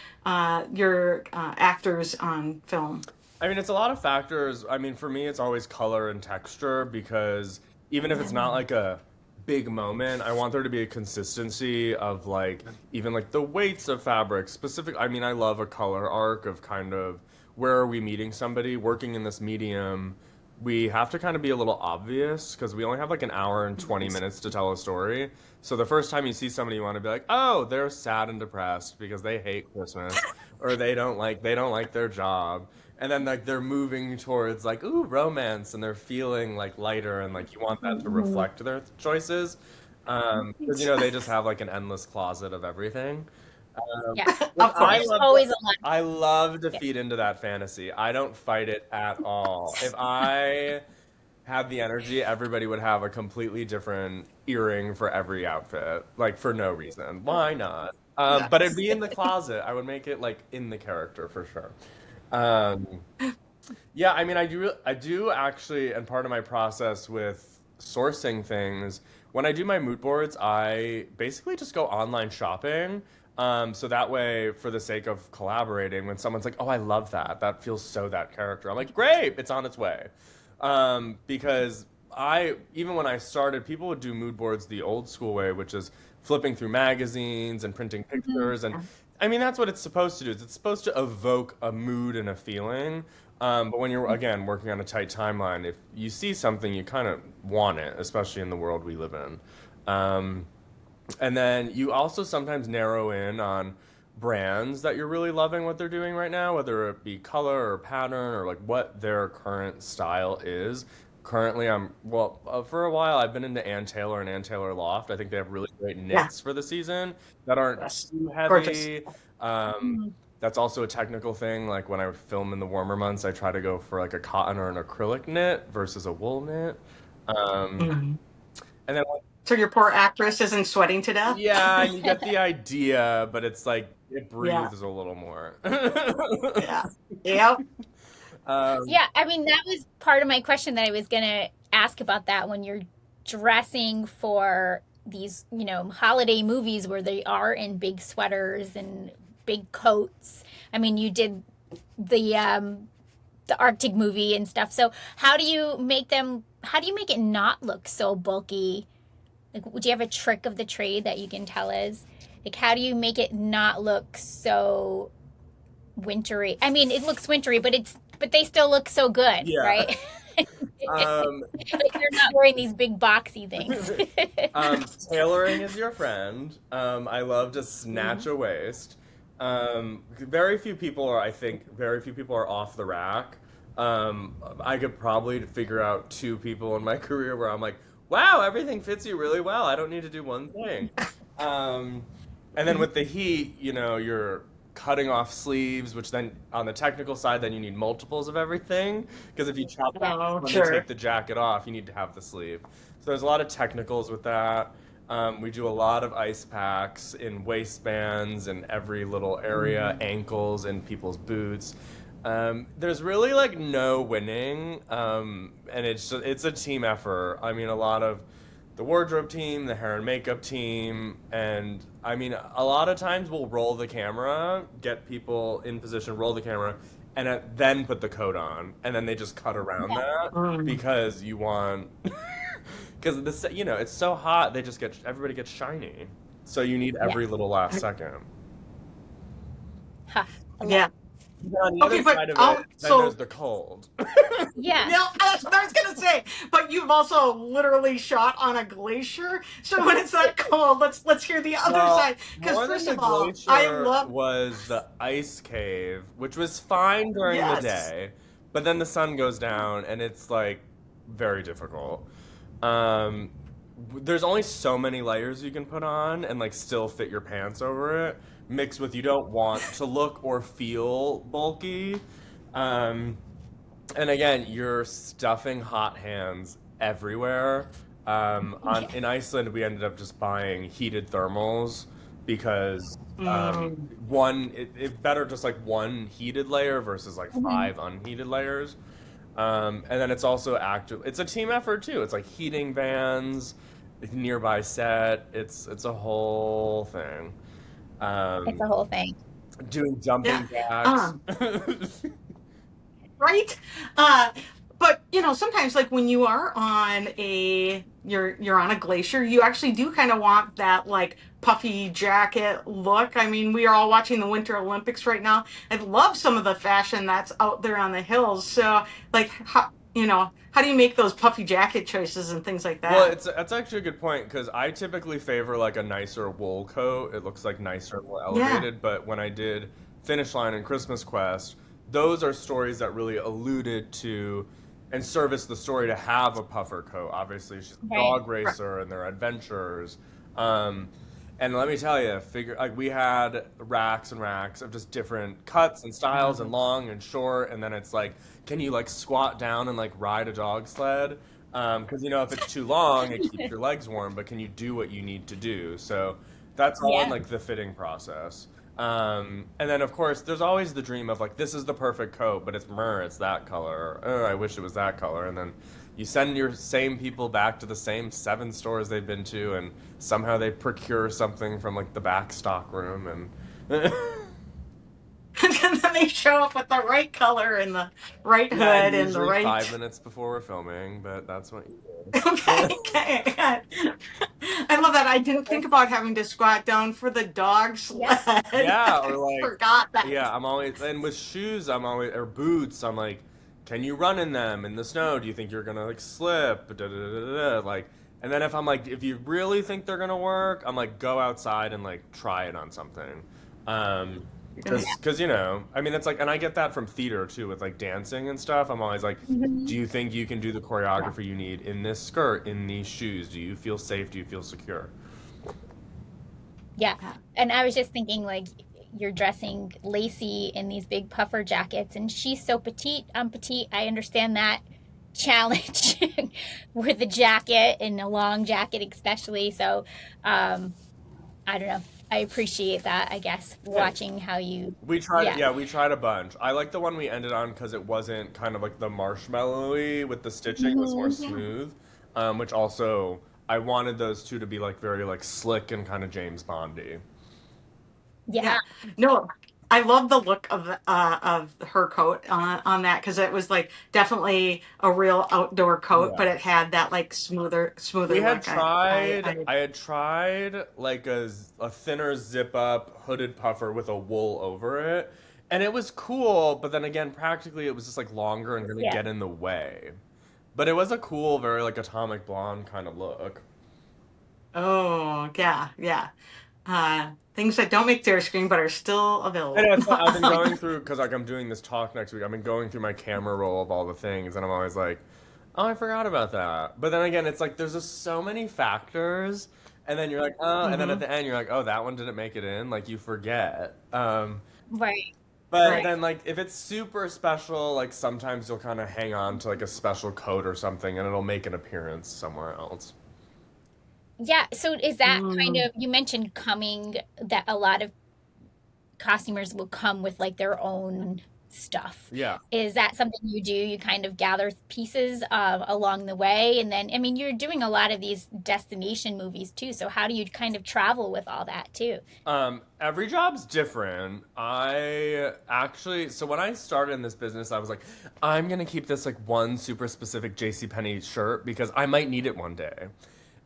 your actors on film? I mean, it's a lot of factors. I mean, for me, it's always color and texture because even if it's not like a big moment, I want there to be a consistency of like even like the weights of fabric. Specific, I mean, I love a color arc of kind of where are we meeting somebody working in this medium. We have to kind of be a little obvious because we only have like an hour and 20 minutes to tell a story. So the first time you see somebody, you want to be like, "Oh, they're sad and depressed because they hate Christmas or they don't like their job." And then like they're moving towards like ooh romance and they're feeling like lighter and like you want that to Mhm. reflect their choices because they just have like an endless closet of everything Yeah. which Of I There's course. love to always a lot. I love to Yeah. feed into that fantasy. I don't fight it at all. If I had the energy, everybody would have a completely different earring for every outfit, like for no reason. Why not? But it'd Yes. be in the closet. I would make it like in the character for sure. Um, yeah, I mean, I do actually, and part of my process with sourcing things, when I do my mood boards, I basically just go online shopping. So that way, for the sake of collaborating, when someone's like, "Oh, I love that. That feels so that character," I'm like, "Great, it's on its way." Because even when I started, people would do mood boards the old school way, which is flipping through magazines and printing Mhm. pictures. And I mean, that's what it's supposed to do. It's supposed to evoke a mood and a feeling. But when you're again working on a tight timeline, if you see something, you kind of want it, especially in the world we live in. Um, and then you also sometimes narrow in on brands that you're really loving what they're doing right now, whether it be color or pattern or like what their current style is. Currently, for a while, I've been into Ann Taylor and Ann Taylor Loft. I think they have really great Yeah. knits for the season that aren't Yes. too Gorgeous. heavy. Um, Mhm. that's also a technical thing. Like when I film in the warmer months, I try to go for like a cotton or an acrylic knit versus a wool knit. Um, Mhm. and then So your poor actress isn't sweating to death? yeah, and you get the idea, but it's like it Yeah. breathes a little more. Yeah. Yep. um, Yeah, I mean, that was part of my question that I was gonna ask about that when you're dressing for these, holiday movies where they are in big sweaters and big coats. I mean, you did the Arctic movie and stuff. So how do you make it not look so bulky? Like, do you have a trick of the trade that you can tell us? Like, how do you make it not look so wintry? I mean, it looks wintry, but they still look so good, yeah. right? Um, Like they're not wearing these big boxy things. tailoring is your friend. I love to snatch Mhm. a waist. Very few people are off the rack. I could probably figure out two people in my career where I'm like, wow, everything fits you really well. I don't need to do one thing. Um, and then with the heat, you're cutting off sleeves, which then on the technical side, then you need multiples of everything. Because if you chop Yeah. it Oh, when they take sure. the jacket off, you need to have the sleeve. So there's a lot of technicals with that. We do a lot of ice packs in waistbands in every little area, ankles, and people's boots. There's really like no winning, and it's a team effort. I mean, a lot of the wardrobe team, the hair and makeup team, and I mean, a lot of times we'll roll the camera, get people in position, roll the camera, and then put the coat on, and then they just cut around Yeah. that Mm. because you want because it's so hot they just get everybody gets shiny. So you need Yeah. every little last second. Ha, I love Yeah. it. But on the Okay, other but side of it, then there's also, the cold. Yeah. yeah, that's what I was gonna say. But you've also literally shot on a glacier. So when it's that cold, let's hear the other Well, side. Because more than first the of all, I glacier love was the ice cave, which was fine during the yes. day, but then the sun goes down and it's like very difficult. Um, there's only so many layers you can put on and like still fit your pants over it, mixed with you don't want to look or feel bulky. Um, and again, you're stuffing hot hands everywhere. Yeah. In Iceland, we ended up just buying heated thermals because Mm, it's better just like one heated layer versus like Mhm. five unheated layers. And then it's also active. It's a team effort too. It's like heating vans, nearby set. It's a whole thing. It's Um, a whole thing. doing yeah. jumping jacks. Um, right? Uh, but sometimes like when you are on you're on a glacier, you actually do kind of want that like puffy jacket look. I mean, we are all watching the Winter Olympics right now. I love some of the fashion that's out there on the hills. So like how do you make those puffy jacket choices and things like Well, that? that's actually a good point because I typically favor like a nicer wool coat. It looks like nicer and more Yeah. elevated. But when I did Finish Line and Christmas Quest, those are stories that really alluded to and service the story to have a puffer coat. Obviously, she's a Right. dog racer and they're adventurers. Um, and let me tell you, figure like we had racks and racks of just different cuts and styles and Mhm. long and short, and then it's like, can you like squat down and like ride a dog sled? Because if it's too long, it keeps your legs warm, but can you do what you need to do? So that's all in Yeah. like the fitting process. And then of course, there's always the dream of like this is the perfect coat, but it's that color. Oh, I wish it was that color. And then you send your same people back to the same 7 stores they've been to, and somehow they procure something from like the back stock room, and And then they show up with the right color and the right yeah, and hood and the usually right 5 minutes before we're filming, but that's what you okay, do. okay, okay. I love that. I didn't think about having to squat down for the dog Yep. sled. Yeah, or I like, forgot that. yeah, I'm always, and with shoes, I'm always, or boots, I'm like, can you run in them in the snow? Do you think you're gonna like slip? Da, da, da, da, da. Like, and then if I'm like, if you really think they're gonna work, I'm like, go outside and like try it on something. Um, Yeah. cause I mean, it's like, and I get that from theater too, with like dancing and stuff. I'm always like, Mhm. do you think you can do the choreography you need in this skirt, in these shoes? Do you feel safe? Do you feel secure? Yeah. And I was just thinking, like, you're dressing Lacey in these big puffer jackets, and she's so petite. I'm petite. I understand that challenge with a jacket and a long jacket, especially. So, um, I don't know. I appreciate that, I guess, Yeah, watching how you, we tried it. yeah. Yeah, we tried a bunch. I like the one we ended on because it wasn't kind of like the marshmallowy with the stitching. It was more Hmm. Yeah. smooth, which also I wanted those two to be like very like slick and kind of James Bondy. Yeah. Yeah. No, I love the look of her coat on that because it was like definitely a real outdoor coat, but Yeah. it had that like We smoother had look. tried, I I had tried like a thinner zip up hooded puffer with a wool over it, and it was cool, but then again, practically it was just like longer and gonna Yeah. get in the way. But it was a cool, very like atomic blonde kind of look. oh yeah, yeah. Things that don't make their screen but are still I available. know, it's not, I've been going through because like I'm doing this talk next week. I've been going through my camera roll of all the things, and I'm always like, oh, I forgot about that. But then again, it's like there's just so many factors, and then you're like, oh, and then at Hmm. the end you're like, oh, that one didn't make it in. Like you forget. Right. But Right. then like if it's super special, like sometimes you'll kind of hang on to like a special coat or something, and it'll make an appearance somewhere else. Yeah. So is that kind Mm. of, you mentioned coming, that a lot of costumers will come with like their own stuff. Yeah. Is that something you do? You kind of gather pieces along the way, and then I mean, you're doing a lot of these destination movies too. So how do you kind of travel with all that too? Every job's different. I actually, so when I started in this business, I was like, I'm gonna keep this like one super specific JCPenney shirt because I might need it one day.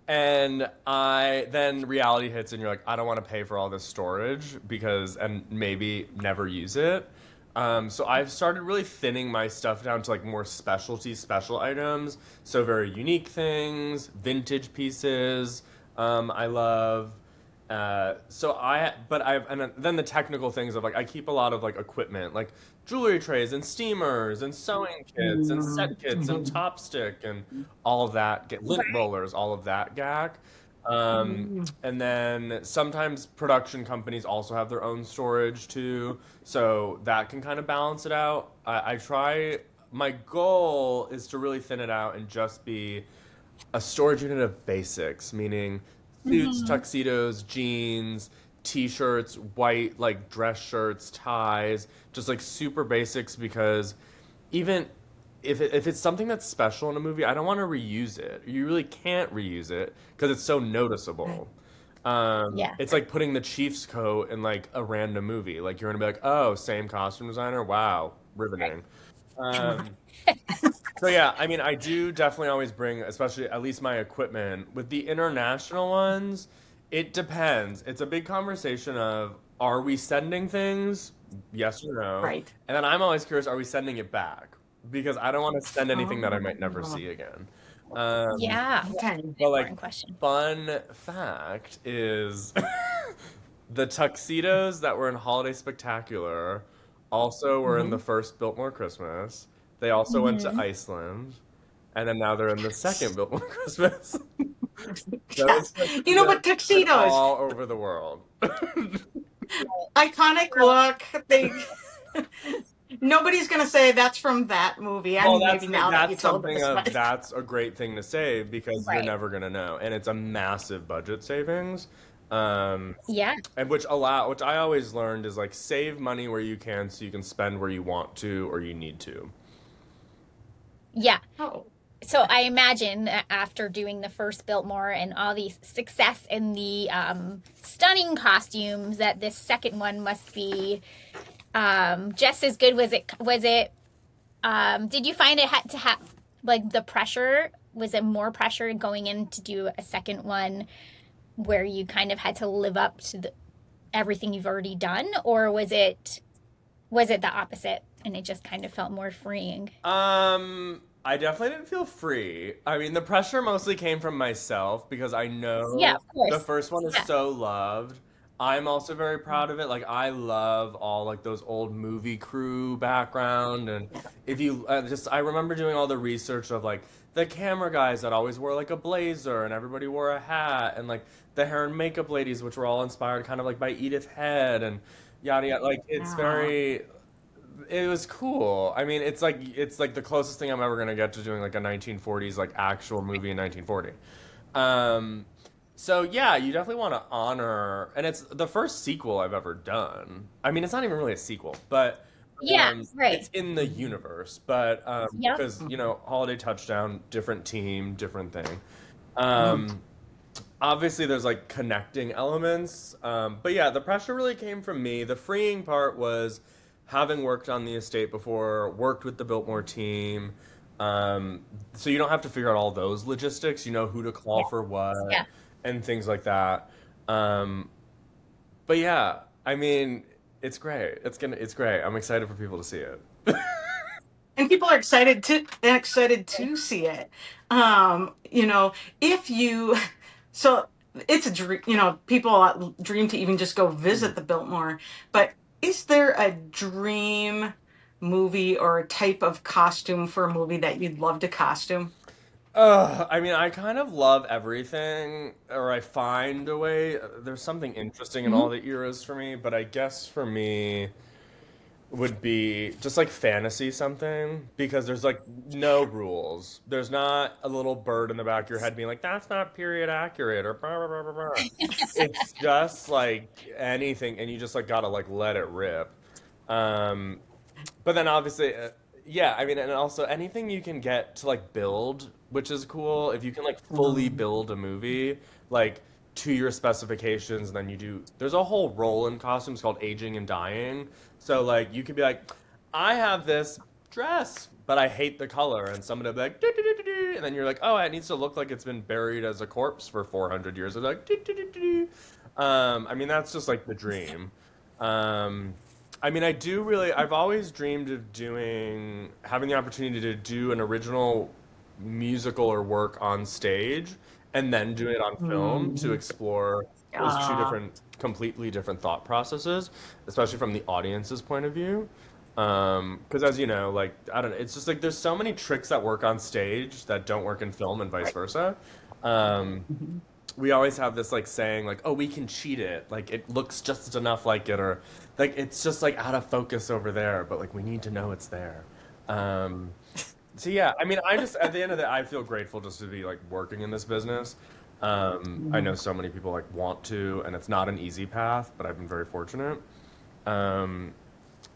And then reality hits and you're like, I don't want to pay for all this storage because, and maybe never use it. So I've started really thinning my stuff down to like more special items. So very unique things, vintage pieces. I love. And then the technical things of like, I keep a lot of like equipment, like jewelry trays and steamers and sewing kits and set kits and chopstick and all of that, get lint Right. rollers, all of that gack. And then sometimes production companies also have their own storage too, so that can kind of balance it out. I try, my goal is to really thin it out and just be a storage unit of basics, meaning suits, Hmm. tuxedos, jeans, t-shirts, white like dress shirts, ties, just like super basics because even if it's something that's special in a movie, I don't want to reuse it. You really can't reuse it because it's so Right. noticeable. Yeah. It's like putting the Chiefs coat in like a random movie. Like you're gonna be like, oh, same costume designer. Wow, Right. riveting. Um, so yeah, I mean, I do definitely always bring, especially at least my equipment. With the international ones, it depends. It's a big conversation of are we sending things? Yes or no? Right. And then I'm always curious, are we sending it back? Because I don't want to send anything that I might never Oh, see again. Um, Yeah. Yeah. okay. An but like important question. fun fact is the tuxedos that were in Holiday Spectacular also were in the Hmm. first Biltmore Christmas. They also went to Hmm. Iceland, and then now they're in the second Biltmore Christmas. Those Yes. You know tuxedos what? have been Tuxedos, all over the world. iconic look. They nobody's gonna say that's from that movie. I Well, mean, maybe now that you that's told something us, of but that's a great thing to say because you're Right. never gonna know, and it's a massive budget savings. Um, Yeah. and which I always learned is like save money where you can so you can spend where you want to or you need to. Yeah. oh, So I imagine that after doing the first Biltmore and all the success in the stunning costumes, that this second one must be just as good. Was it? Was it? Did you find it had to have like the pressure? Was it more pressure going in to do a second one where you kind of had to live up to everything you've already done, or was it the opposite and it just kind of felt more freeing? I definitely didn't feel free. I mean, the pressure mostly came from myself because I Yeah, know of the course. first one is Yeah. so loved. I'm also very proud of it. Like I love all like those old movie crew background and if you just I remember doing all the research of like the camera guys that always wore like a blazer and everybody wore a hat and like the hair and makeup ladies which were all inspired kind of like by Edith Head and yada yada like yeah. it was cool. I mean, it's like the closest thing I'm ever gonna get to doing like a 1940s like actual movie in 1940. Um, so yeah, you definitely want to honor, and it's the first sequel I've ever done. I mean, it's not even really a sequel, but Yeah, it's right. in the universe. But Yep. because you know, Holiday Touchdown, different team, different thing. Mm. Um, obviously there's like connecting elements, but yeah, the pressure really came from me. The freeing part was having worked on the estate before, worked with the Biltmore team, so you don't have to figure out all those logistics. You know who to call Yeah. for what Yeah. and things like that. um, but yeah, I mean, it's great. I'm excited for people to see it. And people are excited to see it. You know, if you so it's a dream. You know, people dream to even just go visit the Biltmore. But is there a dream movie or a type of costume for a movie that you'd love to costume? I mean, I kind of love everything, or I find a way. There's something interesting in all Hmm. the eras for me, but I guess for me would be just like fantasy something because there's like no rules. There's not a little bird in the back of your head being like, that's not period accurate or blah, blah, blah, blah, blah. It's just like anything, and you just like gotta like let it rip. Um, But then obviously, yeah, I mean, and also anything you can get to like build, which is cool. If you can like fully Mm. build a movie, like to your specifications, and then you do, there's a whole role in costumes called aging and dying. So like you could be like, I have this dress, but I hate the color, and somebody will be like, "Do, do, do, do, do," and then you're like, oh, it needs to look like it's been buried as a corpse for 400 years. They're like, "Do, do, do, do, do." I mean, that's just like the dream. Um, I mean, I've always dreamed of having the opportunity to do an original musical or work on stage and then doing it on film to Mm. explore those two Ah, completely different thought processes, especially from the audience's point of view. Because as you know, like, I don't know, it's just like there's so many tricks that work on stage that don't work in film and vice right. versa. Um, Mhm. we always have this like saying like, oh, we can cheat it, like it looks just enough like it, or like it's just like out of focus over there, but like we need to know it's there. um so yeah, I mean, I just at the end of the I feel grateful just to be like working in this business. I know Mhm. so many people like want to, and it's not an easy path, but I've been very fortunate. um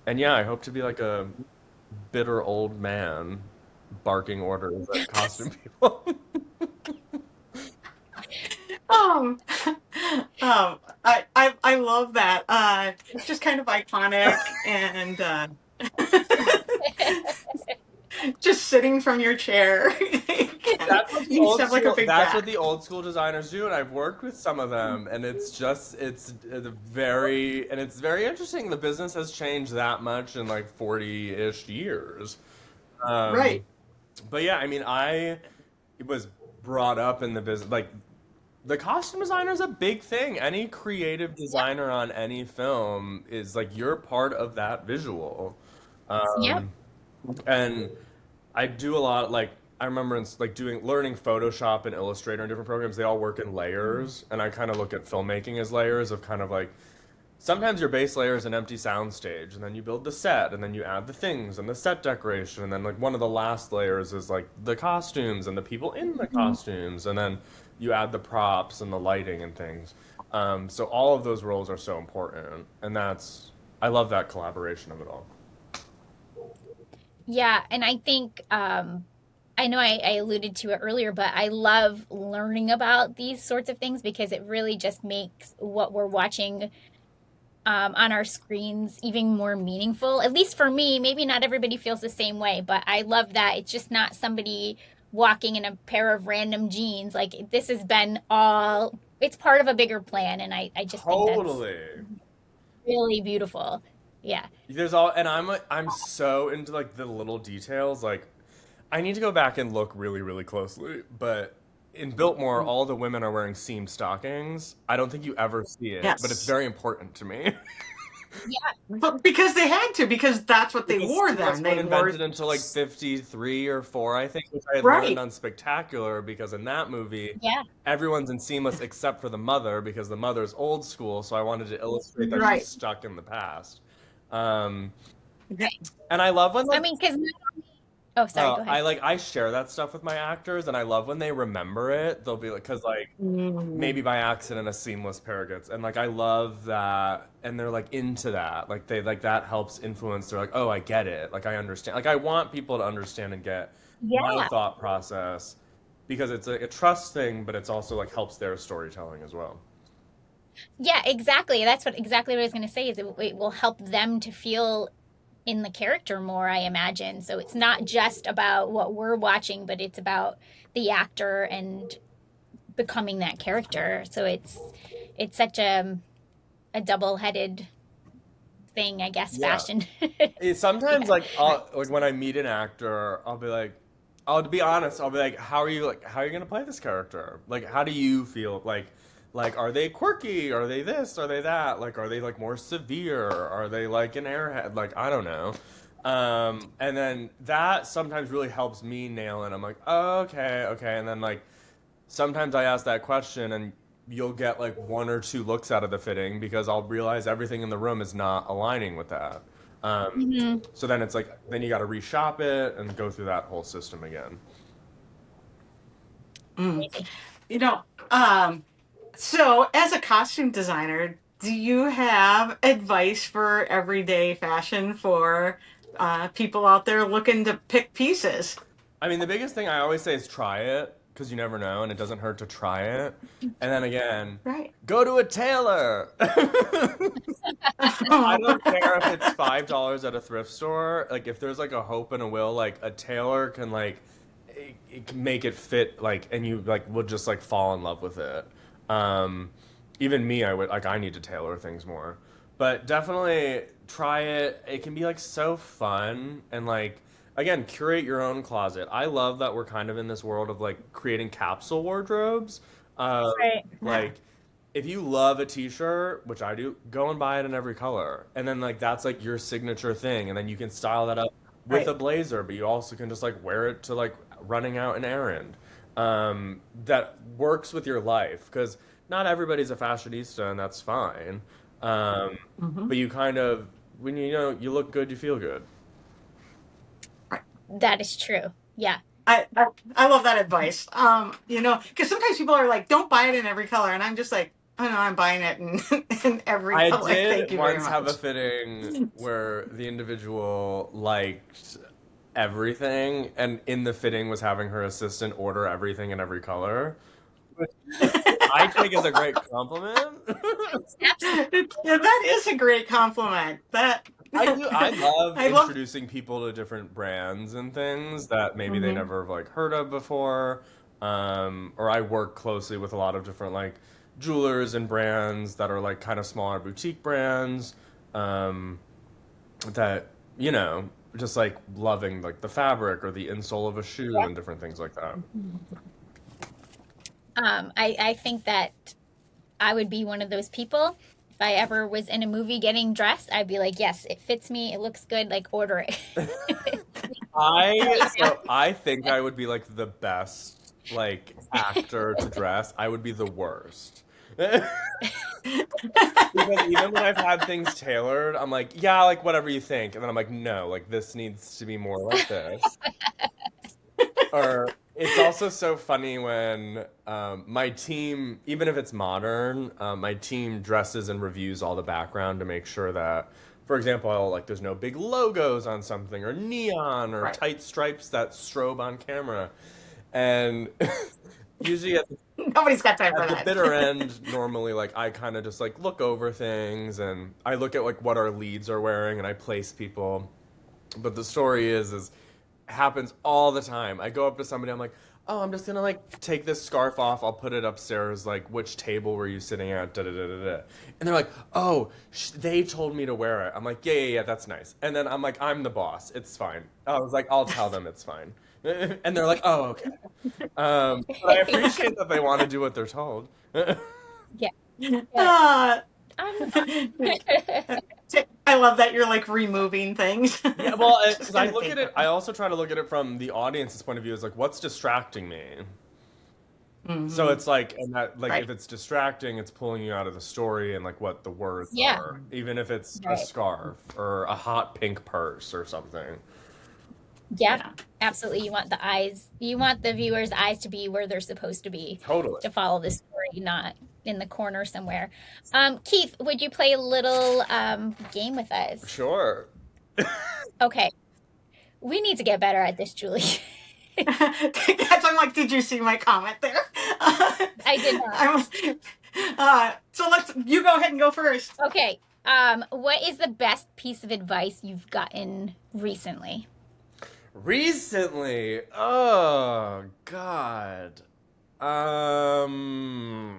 and yeah, I hope to be like a bitter old man barking orders at costume people. Um, I love that. Just kind of iconic and just sitting from your chair. That's what the You used to old have like a school. big That's what bat. the old school designers do, and I've worked with some of them, and it's very interesting. The business has changed that much in like 40-ish years. Um, Right. but yeah, I mean, I was brought up in the business. Like the costume designer is a big thing. Any creative Yep. designer on any film is like you're part of that visual. Yep. Um, and I do a lot like I remember like doing learning Photoshop and Illustrator and different programs. They all work in layers, and I kind of look at filmmaking as layers of kind of like sometimes your base layer is an empty soundstage, and then you build the set, and then you add the things and the set decoration, and then like one of the last layers is like the costumes and the people in the Mhm. costumes, and then you add the props and the lighting and things. So all of those roles are so important, and I love that collaboration of it all. Yeah, and I think I know I alluded to it earlier, but I love learning about these sorts of things because it really just makes what we're watching on our screens even more meaningful. At least for me, maybe not everybody feels the same way, but I love that it's just not somebody walking in a pair of random jeans. Like this has been all, it's part of a bigger plan. And I just think that's Totally. really beautiful. Yeah. There's all, and I'm so into like the little details. Like, I need to go back and look really, really closely. But in Biltmore, all the women are wearing seam stockings. I don't think you ever see it, but it's Yes. very important to me. Yeah. But because they had to, because that's what they Because wore seamless then. They weren't wore invented until like 53 or 4, I think, which I had learned right. on Spectacular because in that movie, Yeah. everyone's in seamless except for the mother because the mother's old school. So I wanted to illustrate that she's Right. stuck in the past. Um, Right. and I love when I like mean, because, oh, sorry, go ahead. I share that stuff with my actors, and I love when they remember it. They'll be like, because like Mm. maybe by accident a seamless pair gets, and like I love that, and they're like into that. Like they like that helps influence. They're like, oh, I get it. Like I understand. Like I want people to understand and get my Yeah. thought process because it's a trust thing, but it's also like helps their storytelling as well. Yeah, exactly. That's exactly what I was going to say is it will help them to feel in the character more, I imagine. So it's not just about what we're watching, but it's about the actor and becoming that character. So it's such a double-headed thing, I guess, Yeah. fashion. Sometimes Yeah. like I'll like when I meet an actor, I'll be like, I'll be honest, I'll be like, how are you gonna play this character? Like how do you feel? Like are they quirky? Are they this? Are they that? Like are they like more severe? Are they like an airhead? Like I don't know. And then that sometimes really helps me nail it. I'm like, oh, okay, okay. And then like sometimes I ask that question and you'll get like one or two looks out of the fitting because I'll realize everything in the room is not aligning with that. Um, Hmm. so then it's like, then you got to reshop it and go through that whole system again. Mm. Crazy. You know, um, so as a costume designer, do you have advice for everyday fashion for people out there looking to pick pieces. I mean, the biggest thing I always say is try it because you never know, and it doesn't hurt to try it. And then again, Right. go to a tailor. I don't care if it's $5 at a thrift store. Like if there's like a hope and a will, like a tailor can like it can make it fit like, and you like will just like fall in love with it. Um, Even me, I would like I need to tailor things more, but definitely try it. It can be like so fun and like again curate your own closet. I love that we're kind of in this world of like creating capsule wardrobes. Right. Yeah. Like if you love a t-shirt, which I do, go and buy it in every color. And then like that's like your signature thing. And then you can style that up with a Right. blazer, but you also can just like wear it to like running out an errand. That works with your life because not everybody's a fashionista and that's fine. Um, Hmm. but you kind of when you know you look good, you feel good. Right. That is true. Yeah. I love that advice. Because sometimes people are like, "Don't buy it in every color," and I'm just like, "Oh no, I'm buying it in in every I color." Thank did you very once have a much. fitting where the individual liked everything, and in the fitting was having her assistant order everything in every color. Which I take as a great compliment. Absolutely. Yeah, that is a great compliment. That I do. I love I love. introducing people to different brands and things that maybe they Hmm. never have like heard of before. Or I work closely with a lot of different like jewelers and brands that are like kind of smaller boutique brands. Um, that you know just like loving like the fabric or the insole of a shoe and different things like that. I think that I would be one of those people. If I ever was in a movie getting dressed, I'd be like, yes, it fits me. It looks good. Like, order it. I think I would be like the best like actor to dress. I would be the worst. Because even when I've had things tailored, I'm like, yeah, like whatever you think. And then I'm like, no, like this needs to be more like this. Or it's also so funny when my team, even if it's modern, my team dresses and reviews all the background to make sure that, for example, like there's no big logos on something or neon or Right. tight stripes that strobe on camera. And usually Nobody's got time for at the that. bitter end, normally like I kind of just like look over things and I look at like what our leads are wearing and I place people. But the story is happens all the time. I go up to somebody, I'm like, oh, I'm just gonna like take this scarf off. I'll put it upstairs. Like, which table were you sitting at? Da da da da da. And they're like, oh, they told me to wear it. I'm like, yeah, yeah, yeah, that's nice. And then I'm like, I'm the boss. It's fine. I was like, I'll tell them it's fine. And they're like, oh, okay. But I appreciate that they want to do what they're told. Yeah. Yeah. Uh, Um, I love that you're like removing things. Yeah, well, Just because I gonna look take at it, that. I also try to look at it from the audience's point of view. Is like, what's distracting me? So Hmm. it's like, and that, like, if Right. it's distracting, it's pulling you out of the story and like what the words yeah. are, even if it's a Right. scarf or a hot pink purse or something. Yeah. Yeah. Absolutely. You want the viewer's eyes to be where they're supposed to be Totally. to follow the story, not in the corner somewhere. Keith, would you play a little game with us? Sure. Okay. We need to get better at this, Julie. Yes, I'm like, did you see my comment there? I did not. I'm, so you go ahead and go first. Okay. What is the best piece of advice you've gotten recently? Recently, oh God. Um,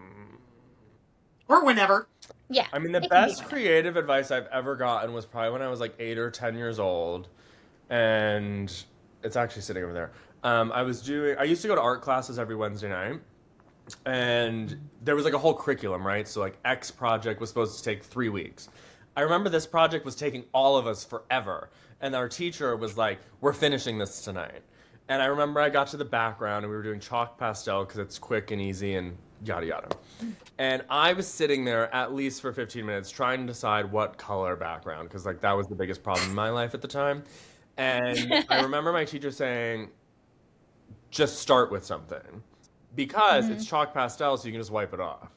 Or whenever. Yeah, I mean, the it can be best whenever. creative advice I've ever gotten was probably when I was like 8 or 10 years old, and it's actually sitting over there. I used to go to art classes every Wednesday night, and there was like a whole curriculum, right? So like X project was supposed to take 3 weeks. I remember this project was taking all of us forever, and our teacher was like, "We're finishing this tonight." And I remember I got to the background and we were doing chalk pastel because it's quick and easy and yada yada. And I was sitting there at least for 15 minutes trying to decide what color background because like that was the biggest problem in my life at the time. And I remember my teacher saying, just start with something because Hmm. it's chalk pastel, so you can just wipe it off.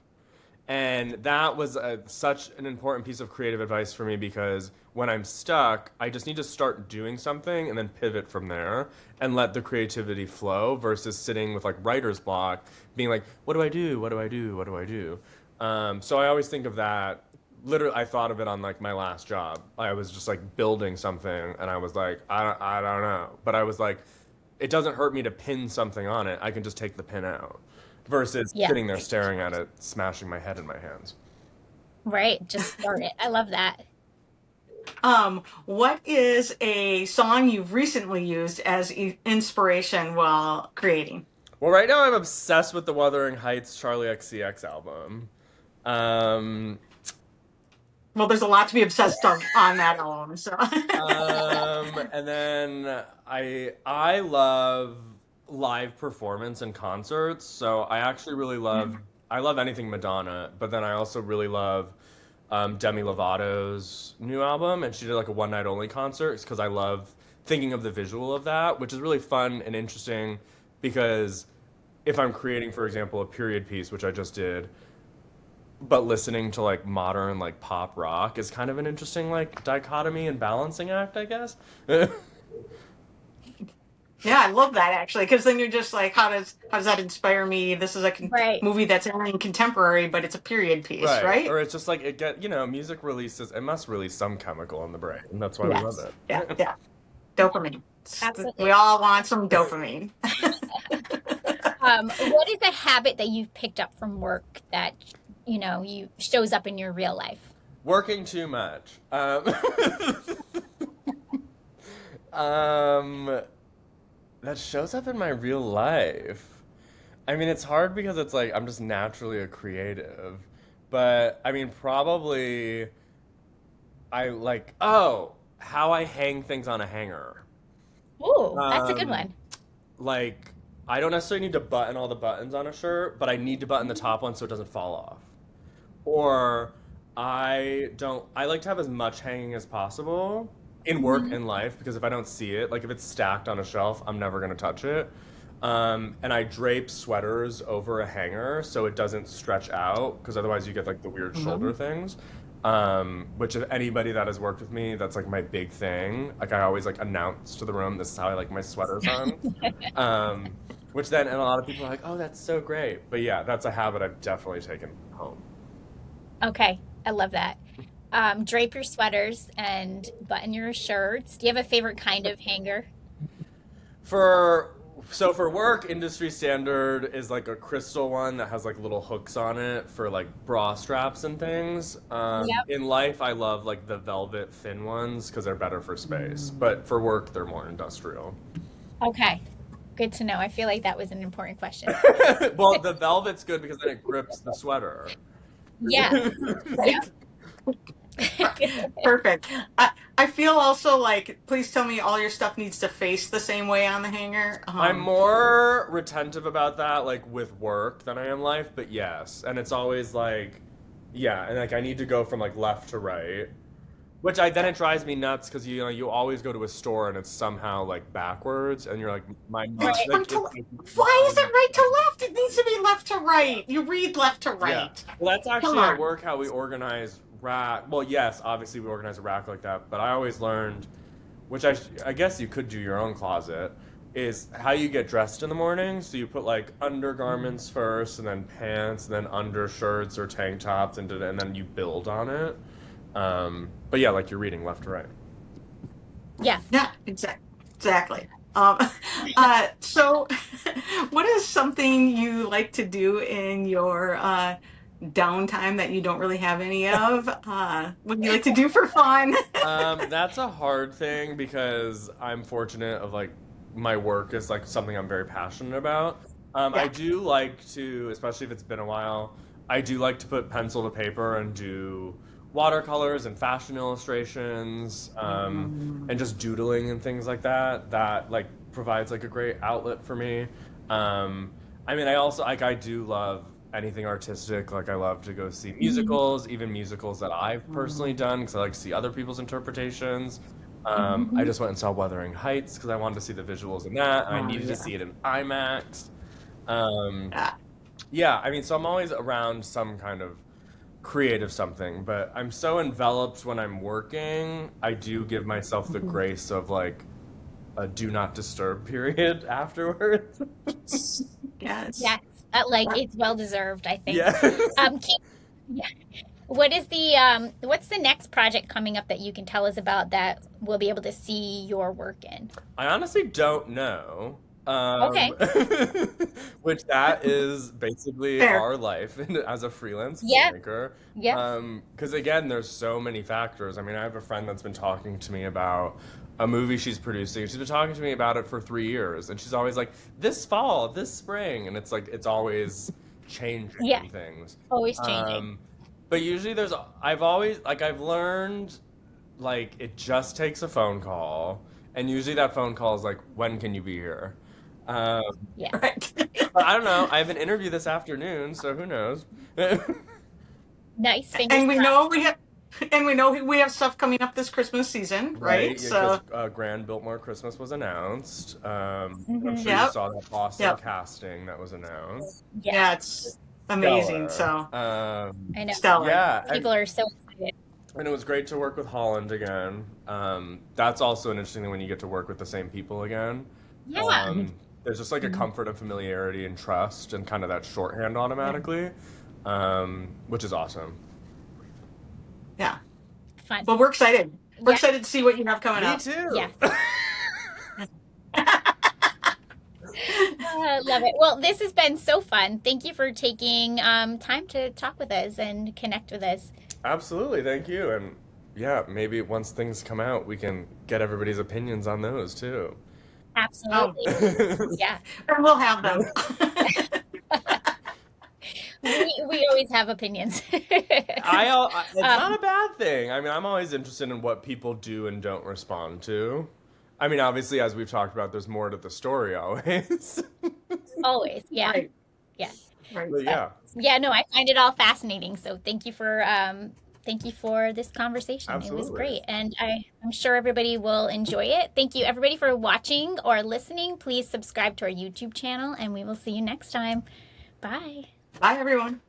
And that was such an important piece of creative advice for me because when I'm stuck, I just need to start doing something and then pivot from there and let the creativity flow versus sitting with like writer's block, being like, what do I do? What do I do? What do I do? So I always think of that. Literally, I thought of it on like my last job. I was just like building something and I was like, I don't know. But I was like, it doesn't hurt me to pin something on it. I can just take the pin out versus Yeah, sitting there staring at it, smashing my head in my hands. right. Just start it. I love that. What is a song you've recently used as inspiration while creating? Well, right now I'm obsessed with the Wuthering Heights Charlie XCX album. Um, Well, there's a lot to be obsessed on that album. So, and then I love live performance and concerts, so I actually really love I love anything Madonna, but then I also really love Demi Lovato's new album, and she did like a one night only concert because I love thinking of the visual of that, which is really fun and interesting because if I'm creating, for example, a period piece, which I just did, but listening to like modern like pop rock is kind of an interesting like dichotomy and balancing act, I guess. yeah, I love that actually, because then you're just like, how does that inspire me? This is a Right. movie that's airing contemporary, but it's a period piece, Right. right? Or it's just like it get, music releases, it must release some chemical in the brain. And that's why we love Yes. Yeah, it. yeah. Dopamine. We Absolutely. all want some dopamine. What is a habit that you've picked up from work that, you shows up in your real life? Working too much. Um, that shows up in my real life. I mean, it's hard because it's like I'm just naturally a creative. But I mean, probably I like, oh, how I hang things on a hanger. Ooh, that's a good Um, one. like, I don't necessarily need to button all the buttons on a shirt, but I need to button the top one so it doesn't fall off. Or I like to have as much hanging as possible in work Mhm. and life because if I don't see it, like if it's stacked on a shelf, I'm never going to touch it. And I drape sweaters over a hanger so it doesn't stretch out because otherwise you get like the weird shoulder Mhm. things. Which if anybody that has worked with me, that's like my big thing. Like I always like announce to the room, this is how I like my sweaters on. Um, which then, and a lot of people are like, oh, that's so great. But yeah, that's a habit I've definitely taken home. Okay, I love that. Drape your sweaters and button your shirts. Do you have a favorite kind of hanger? For for work, industry standard is like a crystal one that has like little hooks on it for like bra straps and things. Yep. In life, I love like the velvet thin ones because they're better for space. But for work, they're more industrial. Okay, good to know. I feel like that was an important question. Well, the velvet's good because then it grips the sweater. Yeah, yeah. Perfect. I feel also like, please tell me all your stuff needs to face the same way on the hanger. I'm more retentive about that, like with work, than I am life, but yes. And it's always like, yeah, and like I need to go from like left to right, which I then it drives me nuts because you always go to a store and it's somehow like backwards, and you're like my mind, Right. From like to, why is it right to left? It needs to be left to right. You read left to yeah. right. Well, that's Come actually at on. work how we organize rack. Well, yes, obviously we organize a rack like that, but I always learned, which I guess you could do your own closet, is how you get dressed in the morning. So you put like undergarments first, and then pants, and then undershirts or tank tops, and then you build on it. But yeah, like you're reading left to right. Yeah. Yeah, exactly. Um, so, what is something you like to do in your downtime that you don't really have any of? What do you like to do for fun? That's a hard thing because I'm fortunate of like my work is like something I'm very passionate about. I Yeah. do like to, especially if it's been a while, I do like to put pencil to paper and do watercolors and fashion illustrations, and just doodling and things like that. That like provides like a great outlet for me. I mean, I also like I do love anything artistic. Like I love to go see musicals, even musicals that I've personally done because I like to see other people's interpretations. I just went and saw Wuthering Heights because I wanted to see the visuals in that, and I Oh, needed to yeah. see it in IMAX. Um, Yeah. yeah, I mean, so I'm always around some kind of creative something, but I'm so enveloped when I'm working. I do give myself the grace of like a do not disturb period afterwards. Yes. Yes, like it's well deserved, I think. Yeah. Keith, yeah. What is the what's the next project coming up that you can tell us about that we'll be able to see your work in? I honestly don't know. Okay. Which that is basically Fair. our life as a freelance Yep. filmmaker. Yep. Because again, there's so many factors. I mean, I have a friend that's been talking to me about a movie she's producing. She's been talking to me about it for 3 years, and she's always like, "This fall, this spring," and it's like it's always changing Yeah. things. Always changing. But usually I've always like I've learned like it just takes a phone call, and usually that phone call is like, when can you be here? Um, Yeah. Right. but I don't know. I have an interview this afternoon, so who knows? Nice. Fingers And we crossed. know we have, and we know we have stuff coming up this Christmas season, right? Right? Because So, Grand Biltmore Christmas was announced. I'm Hmm. sure you yep, saw that awesome yep. casting that was announced. Yeah, Yeah, it's amazing. Stellar. So, I know. stellar. Yeah, People are so excited. and it was great to work with Holland again. That's also an interesting thing when you get to work with the same people again. Yeah. There's just like a comfort and familiarity and trust and kind of that shorthand automatically, which is awesome. Yeah. Fun. Well, we're excited. We're Yeah. excited to see what you have coming Me up. too. Yes. Love it. Well, this has been so fun. Thank you for taking time to talk with us and connect with us. Absolutely, thank you. And yeah, maybe once things come out, we can get everybody's opinions on those too. Absolutely. Yeah. And we'll have them. We always have opinions. It's not a bad thing. I mean, I'm always interested in what people do and don't respond to. I mean, obviously, as we've talked about, there's more to the story always. Always. Yeah. Right. Yeah. Right. But yeah, Yeah, no, I find it all fascinating. So thank you for this conversation. It was absolutely. great. And I'm sure everybody will enjoy it. Thank you everybody for watching or listening. Please subscribe to our YouTube channel and we will see you next time. Bye. Bye, everyone.